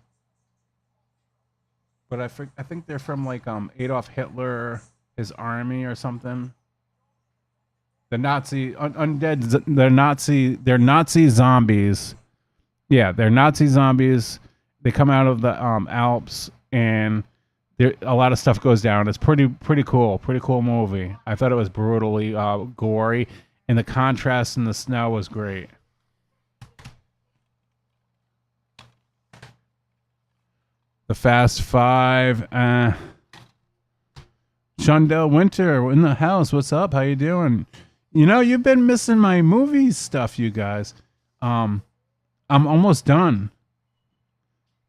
But I think they're from like Adolf Hitler, his army or something. The Nazi undead, they're Nazi zombies. Yeah, they're Nazi zombies. They come out of the Alps and a lot of stuff goes down. It's pretty cool. Pretty cool movie. I thought it was brutally gory. And the contrast in the snow was great. The Fast Five. Shondell Winter in the house. What's up? How you doing? You've been missing my movie stuff, you guys. I'm almost done.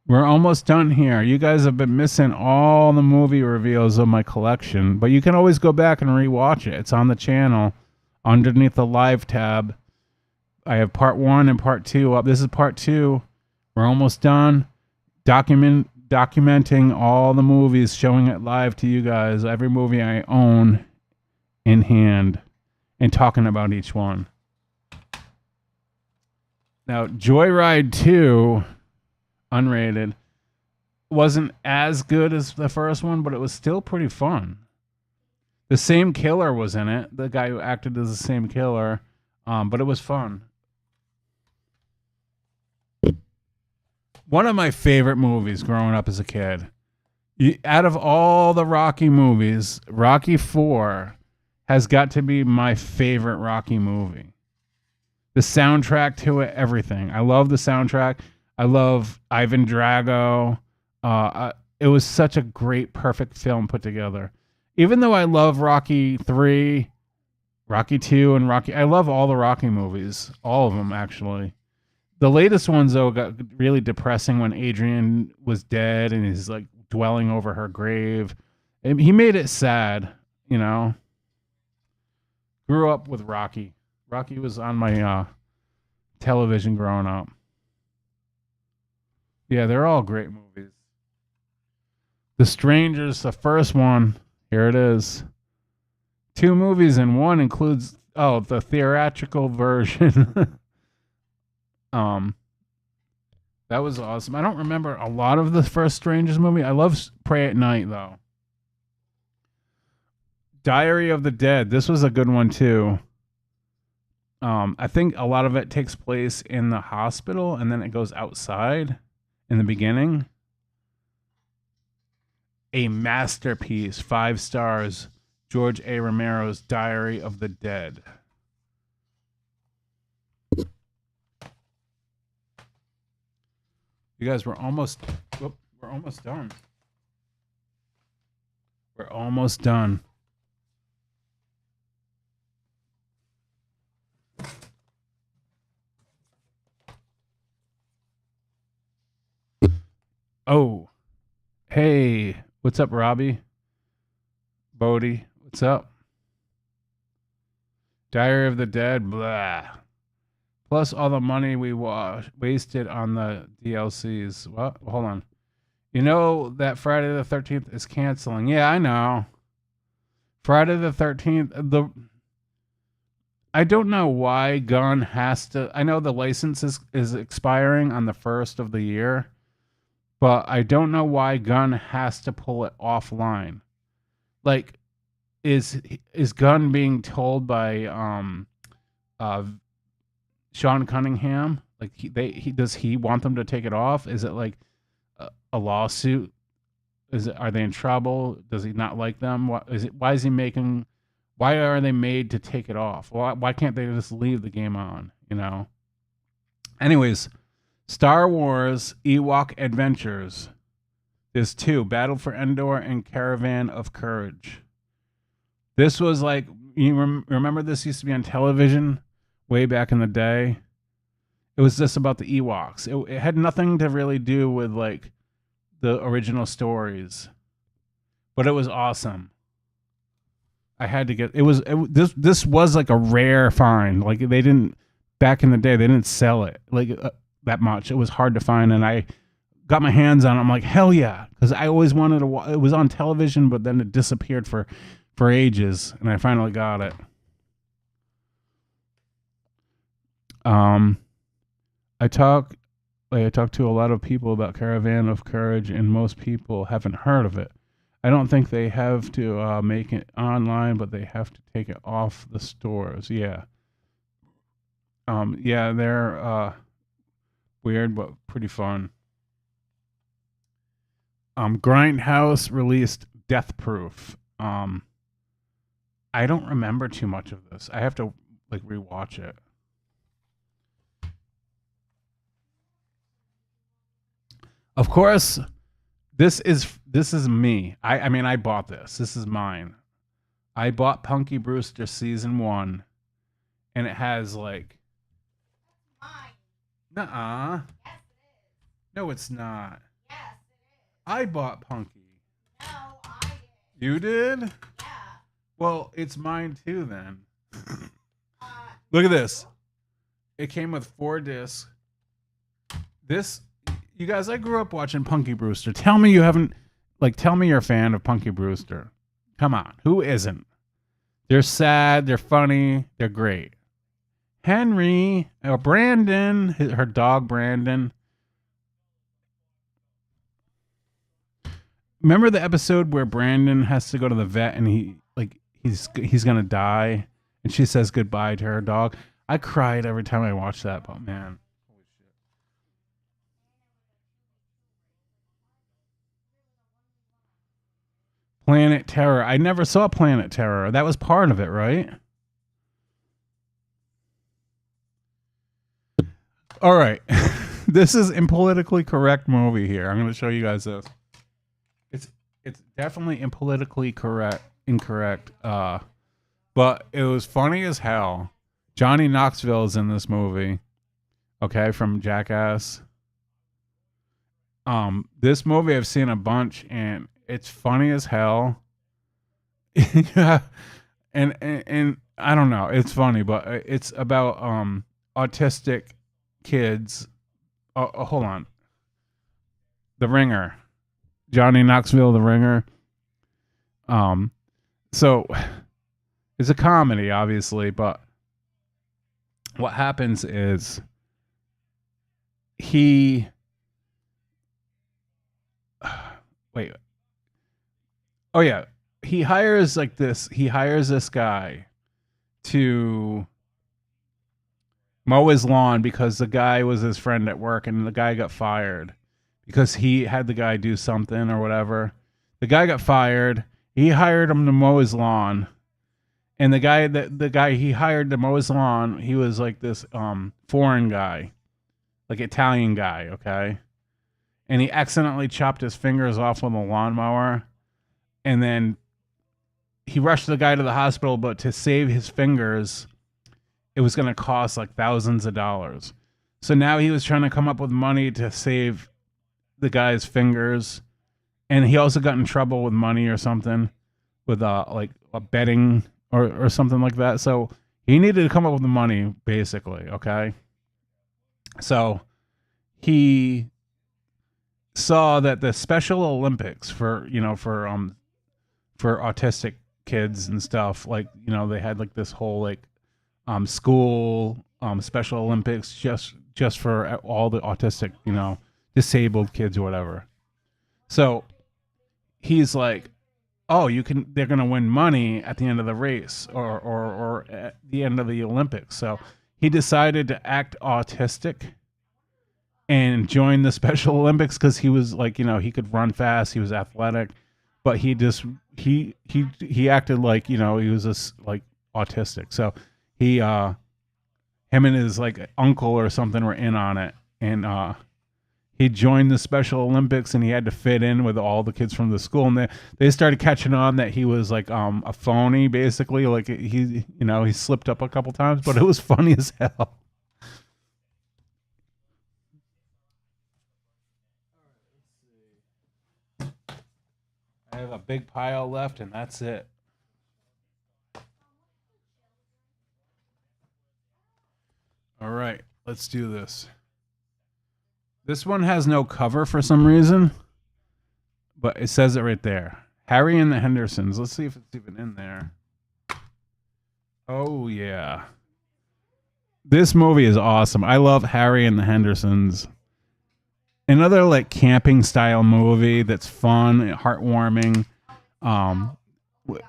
We're almost done here. You guys have been missing all the movie reveals of my collection, but you can always go back and rewatch it. It's on the channel. Underneath the live tab, I have part 1 and part 2 up. This is part 2. We're almost done. Documenting all the movies, showing it live to you guys. Every movie I own in hand and talking about each one. Now, Joyride 2, unrated, wasn't as good as the first one, but it was still pretty fun. The same killer was in it. The guy who acted as the same killer. But it was fun. One of my favorite movies growing up as a kid. Out of all the Rocky movies, Rocky 4 has got to be my favorite Rocky movie. The soundtrack to it, everything. I love the soundtrack. I love Ivan Drago. It was such a great, perfect film put together. Even though I love Rocky 3, Rocky 2, and I love all the Rocky movies. All of them, actually. The latest ones, though, got really depressing when Adrian was dead and he's, like, dwelling over her grave. He made it sad, Grew up with Rocky. Rocky was on my television growing up. Yeah, they're all great movies. The Strangers, the first one... Here it is. 2 movies in one includes the theatrical version. That was awesome. I don't remember a lot of the first Strangers movie. I love Pray at Night though. Diary of the Dead. This was a good one too. I think a lot of it takes place in the hospital and then it goes outside in the beginning. A masterpiece, 5 stars, George A. Romero's Diary of the Dead. You guys, we're almost done. We're almost done. Oh, hey, what's up, Robbie? Bodie, what's up? Diary of the Dead, blah. Plus all the money we wasted on the DLCs. What? Hold on. You know that Friday the 13th is canceling. Yeah, I know. Friday the 13th. I don't know why Gunn has to. I know the license is expiring on the 1st of the year, but I don't know why Gunn has to pull it offline. Like, is Gunn being told by Sean Cunningham? Like, does he want them to take it off? Is it like a lawsuit? Are they in trouble? Does he not like them? Why is he making? Why are they made to take it off? Why can't they just leave the game on? You know. Anyways, Star Wars Ewok Adventures. There's 2: Battle for Endor and Caravan of Courage. This was like, you remember this used to be on television way back in the day? It was just about the Ewoks. It had nothing to really do with like the original stories, but it was awesome. I had to get this was like a rare find. Like, they didn't, back in the day, they didn't sell it like that much. It was hard to find, and I got my hands on it. I'm like, hell yeah, because I always wanted to it was on television, but then it disappeared for ages, and I finally got it. I talked to a lot of people about Caravan of Courage, and most people haven't heard of it. I don't think they have to make it online, but they have to take it off the stores. Yeah. Yeah, they're weird, but pretty fun. Grindhouse released Death Proof. I don't remember too much of this. I have to like rewatch it. Of course, this is me. I mean, I bought this. This is mine. I bought Punky Brewster season 1, and it has like. Nuh-uh. Yes, it is. No, it's not. Yes, it is. I bought Punky. No, I did. You did? Yeah. Well, it's mine too then. Look at this. It came with 4 discs. This, you guys, I grew up watching Punky Brewster. Tell me you haven't, like, tell me you're a fan of Punky Brewster. Come on. Who isn't? They're sad. They're funny. They're great. Henry, or Brandon, her dog Brandon. Remember the episode where Brandon has to go to the vet and he's gonna die, and she says goodbye to her dog? I cried every time I watched that, but man. Holy shit. Planet Terror. I never saw Planet Terror. That was part of it, right? All right. This is a politically correct movie here. I'm going to show you guys this. It's definitely impolitically incorrect. But it was funny as hell. Johnny Knoxville is in this movie. Okay, from Jackass. This movie I've seen a bunch, and it's funny as hell. Yeah. And I don't know, it's funny, but it's about autistic kids. Hold on. The Ringer. Johnny Knoxville, The Ringer. So it's a comedy, obviously, but what happens is he hires this guy to mow his lawn because the guy was his friend at work, and the guy got fired because he had the guy do something or whatever. The guy got fired. He hired him to mow his lawn. And the guy he hired to mow his lawn, he was like this foreign guy, like Italian guy, okay? And he accidentally chopped his fingers off with a lawnmower. And then he rushed the guy to the hospital, but to save his fingers, it was going to cost like thousands of dollars. So now he was trying to come up with money to save the guy's fingers, and he also got in trouble with money or something, with like a betting or something like that. So he needed to come up with the money, basically. Okay, so he saw that the Special Olympics for autistic kids and stuff, like, you know, they had like this whole like school Special Olympics just for all the autistic, you know, disabled kids or whatever. So he's like, oh, they're gonna win money at the end of the race or at the end of the Olympics. So he decided to act autistic and join the Special Olympics because he was like, you know, he could run fast, he was athletic, but he acted like, you know, he was just like autistic. So he him and his like uncle or something were in on it, and he joined the Special Olympics, and he had to fit in with all the kids from the school, and they started catching on that he was like a phony, basically. Like he slipped up a couple times, but it was funny as hell. I have a big pile left, and that's it. All right, let's do this. This one has no cover for some reason, but it says it right there. Harry and the Hendersons. Let's see if it's even in there. Oh, yeah. This movie is awesome. I love Harry and the Hendersons. Another like camping style movie that's fun, heartwarming.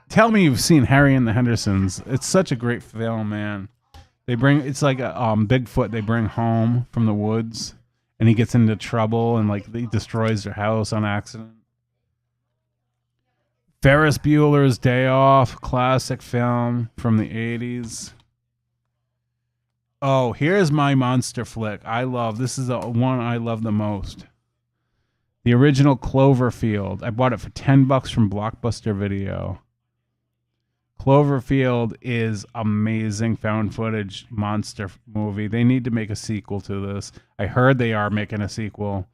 Tell me you've seen Harry and the Hendersons. It's such a great film, man. It's like a Bigfoot they bring home from the woods, and he gets into trouble and like he destroys their house on accident. Ferris Bueller's Day Off, classic film from the 80s. Oh, here's my monster flick. This is the one I love the most. The original Cloverfield. I bought it for $10 from Blockbuster Video. Cloverfield is amazing found footage monster movie. They need to make a sequel to this. I heard they are making a sequel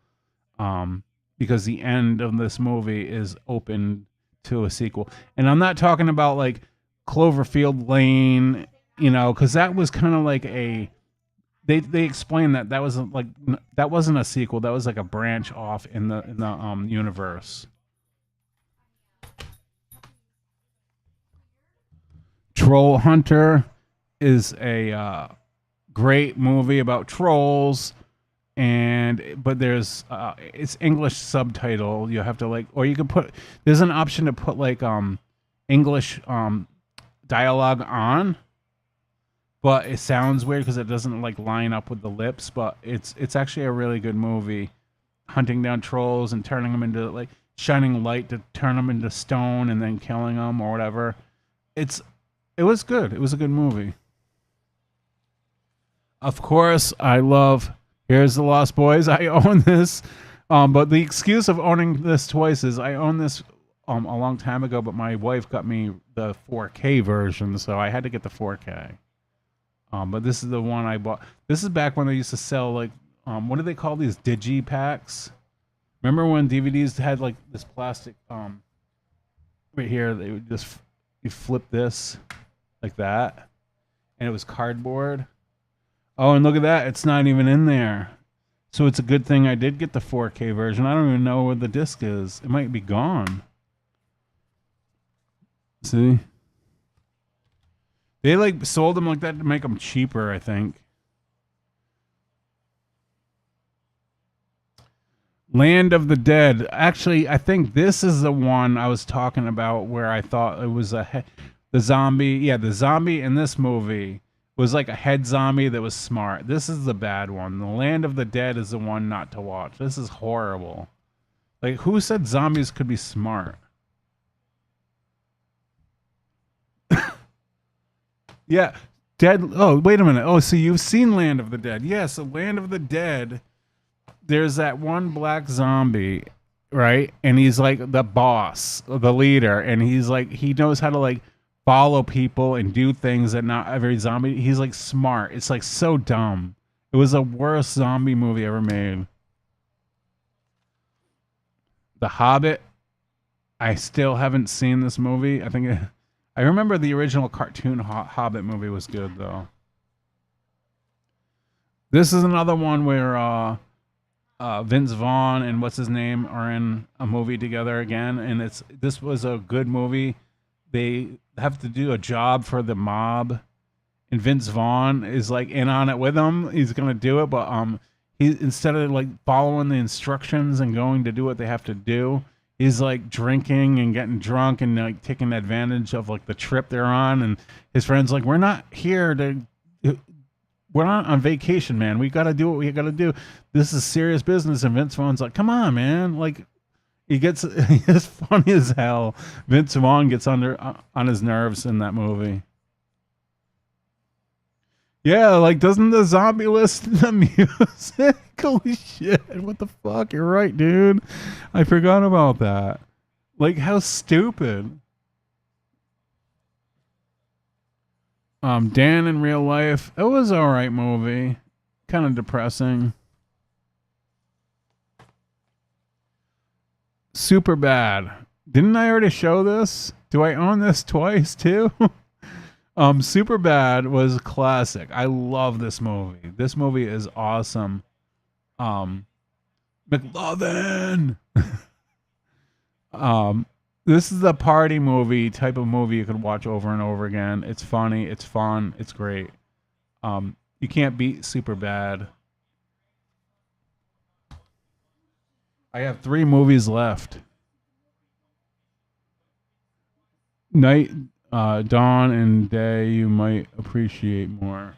because the end of this movie is open to a sequel. And I'm not talking about like Cloverfield Lane, you know, because that was kind of like they explained that wasn't a sequel. That was like a branch off in the universe. Troll Hunter is a great movie about trolls, but there's it's English subtitle. You have to like, or you can there's an option to put like English dialogue on, but it sounds weird because it doesn't like line up with the lips. But it's actually a really good movie, hunting down trolls and turning them into like shining light to turn them into stone and then killing them or whatever. It was good. It was a good movie. Of course, I love Here's the Lost Boys. I own this, but the excuse of owning this twice is I owned this a long time ago, but my wife got me the 4K version, so I had to get the 4K. But this is the one I bought. This is back when they used to sell like what do they call these digipacks? Remember when DVDs had like this plastic right here? They would just you flip this like that, and it was cardboard. Oh, and look at that. It's not even in there. So it's a good thing I did get the 4K version. I don't even know where the disc is. It might be gone. See? They like sold them like that to make them cheaper, I think. Land of the Dead. Actually, I think this is the one I was talking about where I thought it was the zombie. Yeah, the zombie in this movie was like a head zombie that was smart. This is the bad one. The Land of the Dead is the one not to watch. This is horrible. Like, who said zombies could be smart? Yeah, Dead. Oh, wait a minute. Oh, so you've seen Land of the Dead. Yes, the Land of the Dead. There's that one black zombie, right? And he's like the boss, the leader. And he's like, he knows how to like follow people and do things that not every zombie. He's like smart. It's like so dumb. It was the worst zombie movie ever made. The Hobbit. I still haven't seen this movie. I remember the original cartoon Hobbit movie was good though. This is another one where Vince Vaughn and what's his name are in a movie together again, and this was a good movie. They have to do a job for the mob, and Vince Vaughn is like in on it with them. He's gonna do it, but he, instead of like following the instructions and going to do what they have to do, he's like drinking and getting drunk and like taking advantage of like the trip they're on. And his friend's like, we're not on vacation, man. We got to do what we got to do. This is serious business. And Vince Vaughn's like, come on, man. Like it's funny as hell. Vince Vaughn gets on his nerves in that movie. Yeah, like doesn't the zombie listen to music? Holy shit! What the fuck? You're right, dude. I forgot about that. Like how stupid. Dan in Real Life. It was an alright movie. Kind of depressing. Super Bad. Didn't I already show this? Do I own this twice too? Super Bad was a classic. I love this movie. This movie is awesome. McLovin. This is a party movie type of movie you could watch over and over again. It's funny, it's fun, it's great. You can't beat Super Bad. I have 3 movies left. Night, Dawn, and Day you might appreciate more.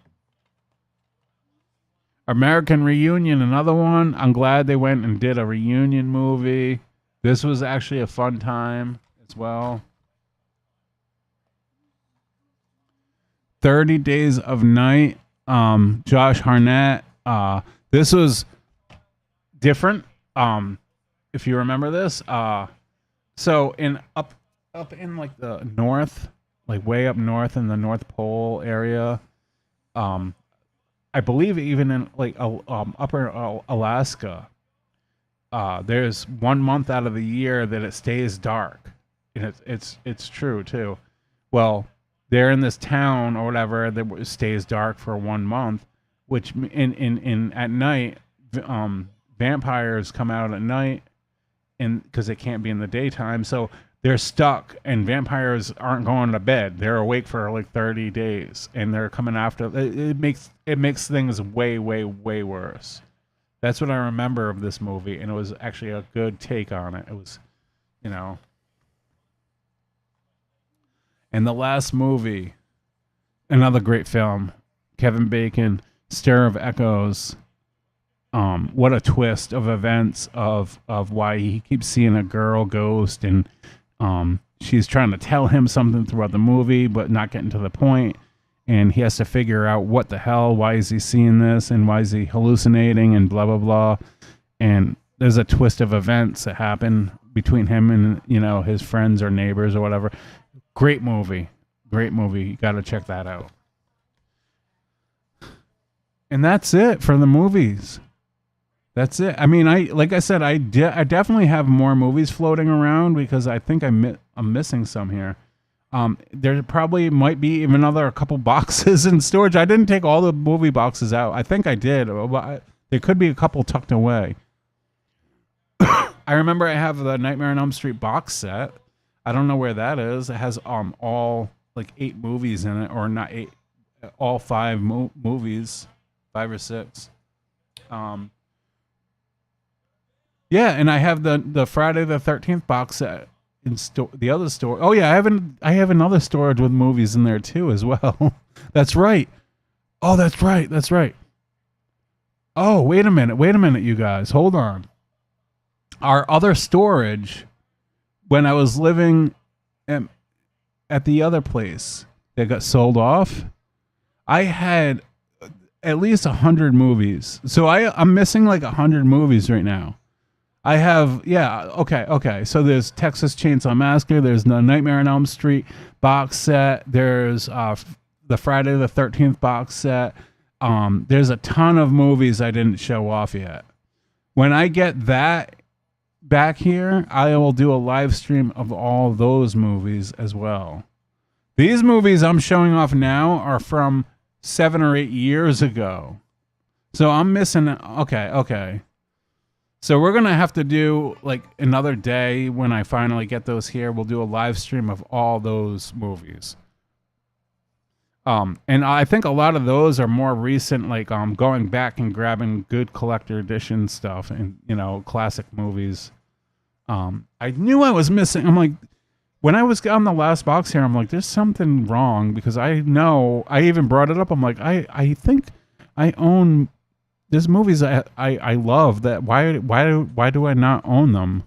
American Reunion, another one. I'm glad they went and did a reunion movie. This was actually a fun time as well. 30 Days of Night. Josh Hartnett. This was different. If you remember this. So in up in like the north, like way up north in the North Pole area, I believe even in like upper Alaska, there's 1 month out of the year that it stays dark, and it's true too. Well, they're in this town or whatever that stays dark for 1 month, which in at night, vampires come out at night, and because they can't be in the daytime, so they're stuck, and vampires aren't going to bed. They're awake for like 30 days, and they're coming after. It makes things way worse. That's what I remember of this movie, and it was actually a good take on it. It was, you know. And the last movie, another great film, Kevin Bacon, Stir of Echoes. What a twist of events of why he keeps seeing a girl ghost, and she's trying to tell him something throughout the movie, but not getting to the point. And he has to figure out what the hell, why is he seeing this, and why is he hallucinating, and blah, blah, blah. And there's a twist of events that happen between him and, you know, his friends or neighbors or whatever. Great movie. Great movie. You got to check that out. And that's it for the movies. That's it. I mean, like I said, I definitely have more movies floating around because I think I'm missing some here. There probably might be even a couple boxes in storage. I didn't take all the movie boxes out. I think I did. There could be a couple tucked away. I remember I have the Nightmare on Elm Street box set. I don't know where that is. It has all like 8 movies in it, or not 8, all 5 movies, 5 or 6. Yeah, and I have the Friday the 13th box set in the other store. Oh yeah, I have another storage with movies in there too as well. That's right. Oh, that's right. Oh, wait a minute, you guys. Hold on. Our other storage, when I was living at the other place that got sold off, I had at least 100 movies. So I'm missing like 100 movies right now. I have, okay. So there's Texas Chainsaw Massacre. There's the Nightmare on Elm Street box set. There's the Friday the 13th box set. There's a ton of movies I didn't show off yet. When I get that back here, I will do a live stream of all those movies as well. These movies I'm showing off now are from 7 or 8 years ago. So I'm missing. Okay. So we're going to have to do like another day when I finally get those here. We'll do a live stream of all those movies. And I think a lot of those are more recent, like going back and grabbing good collector edition stuff and, you know, classic movies. I knew I was missing. I'm like, when I was on the last box here, I'm like, there's something wrong because I know I even brought it up. I'm like, I think I own there's movies I love that why do I not own them?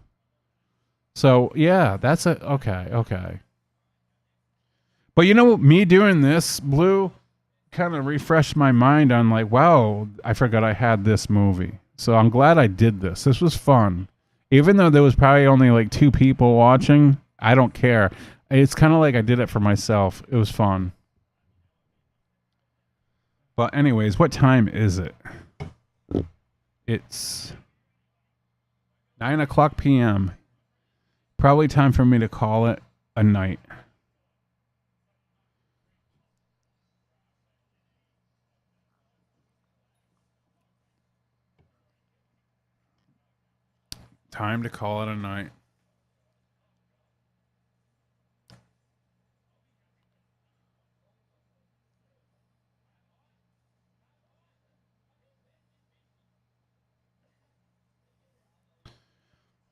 So yeah, that's okay. But you know, me doing this, Blue, kind of refreshed my mind on like, wow, I forgot I had this movie. So I'm glad I did this. This was fun. Even though there was probably only like 2 people watching, I don't care. It's kind of like I did it for myself. It was fun. But anyways, what time is it? It's 9:00 p.m. Probably time for me to call it a night. Time to call it a night.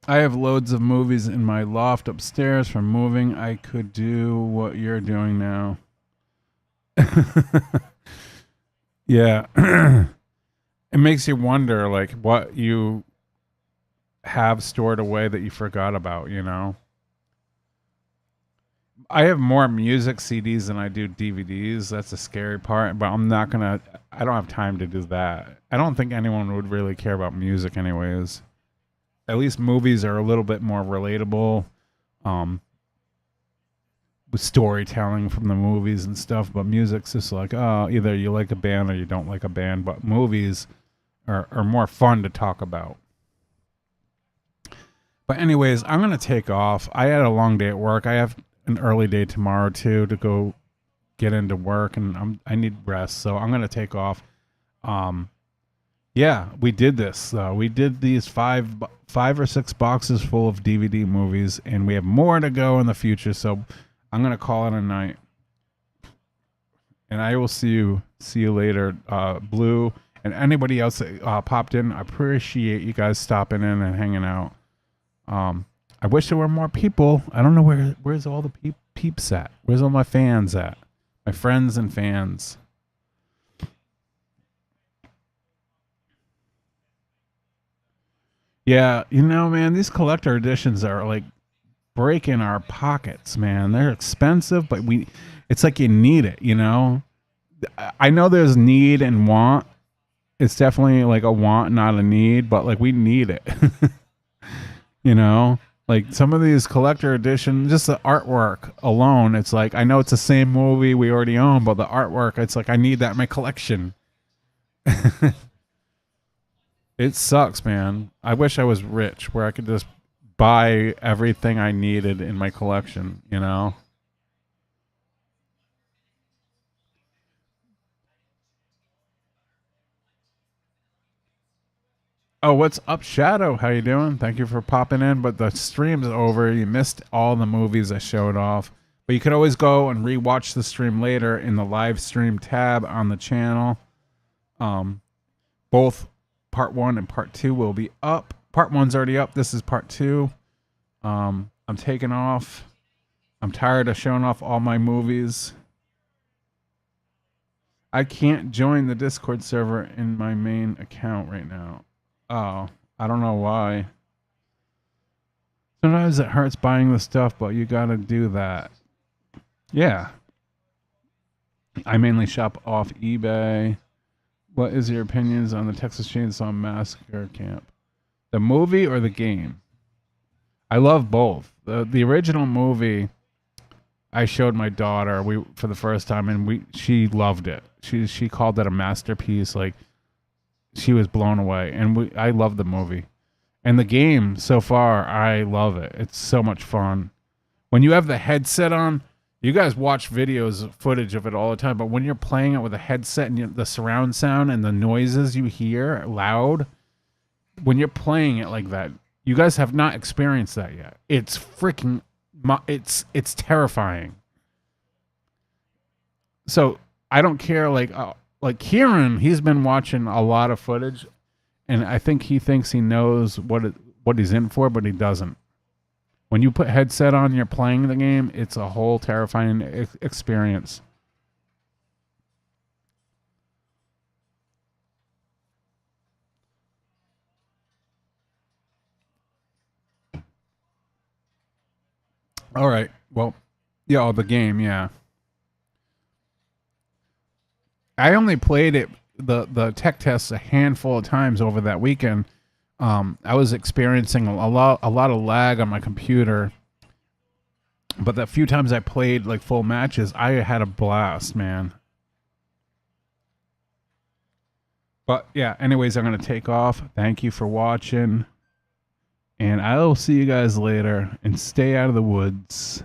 I have loads of movies in my loft upstairs from moving. I could do what you're doing now. Yeah. It makes you wonder, like, what you have stored away that you forgot about, you know? I have more music CDs than I do DVDs. That's the scary part, but I don't have time to do that. I don't think anyone would really care about music anyways. At least movies are a little bit more relatable, with storytelling from the movies and stuff, but music's just like, oh, either you like a band or you don't like a band, but movies are more fun to talk about. But anyways, I'm going to take off. I had a long day at work. I have an early day tomorrow too to go get into work, and I need rest, so I'm going to take off. Yeah, we did this. We did these 5 or 6 boxes full of DVD movies, and we have more to go in the future, so I'm going to call it a night. And I will see you later, Blue, and anybody else that popped in. I appreciate you guys stopping in and hanging out. I wish there were more people. I don't know where's all the peeps at? Where's all my fans at? My friends and fans. Yeah, you know, man, these collector editions are like breaking our pockets, man. They're expensive, but it's like you need it, you know? I know there's need and want. It's definitely like a want, not a need, but like we need it. You know? Like some of these collector editions, just the artwork alone, it's like, I know it's the same movie we already own, but the artwork, it's like I need that in my collection. It sucks, man. I wish I was rich where I could just buy everything I needed in my collection, you know? Oh, what's up, Shadow? How you doing? Thank you for popping in, but the stream's over. You missed all the movies I showed off. But you could always go and rewatch the stream later in the live stream tab on the channel. Both Part 1 and Part 2 will be up. Part 1's already up. This is Part 2. I'm taking off. I'm tired of showing off all my movies. I can't join the Discord server in my main account right now. Oh, I don't know why. Sometimes it hurts buying the stuff, but you gotta do that. Yeah. I mainly shop off eBay. What is your opinions on the Texas Chainsaw Massacre camp? The movie or the game? I love both. The original movie, I showed my daughter for the first time, and she loved it. She called it a masterpiece. Like, she was blown away, and I love the movie. And the game so far, I love it. It's so much fun. When you have the headset on, you guys watch videos, footage of it all the time, but when you're playing it with a headset and the surround sound and the noises you hear loud, when you're playing it like that, you guys have not experienced that yet. It's freaking, it's terrifying. So I don't care, like Kieran, he's been watching a lot of footage, and I think he thinks he knows what he's in for, but he doesn't. When you put headset on, you're playing the game, it's a whole terrifying experience. All right. Well, yeah, the game, yeah. I only played it, the tech tests, a handful of times over that weekend. I was experiencing a lot of lag on my computer, but the few times I played like full matches, I had a blast, man. But yeah, anyways, I'm gonna take off. Thank you for watching, and I'll see you guys later. And stay out of the woods.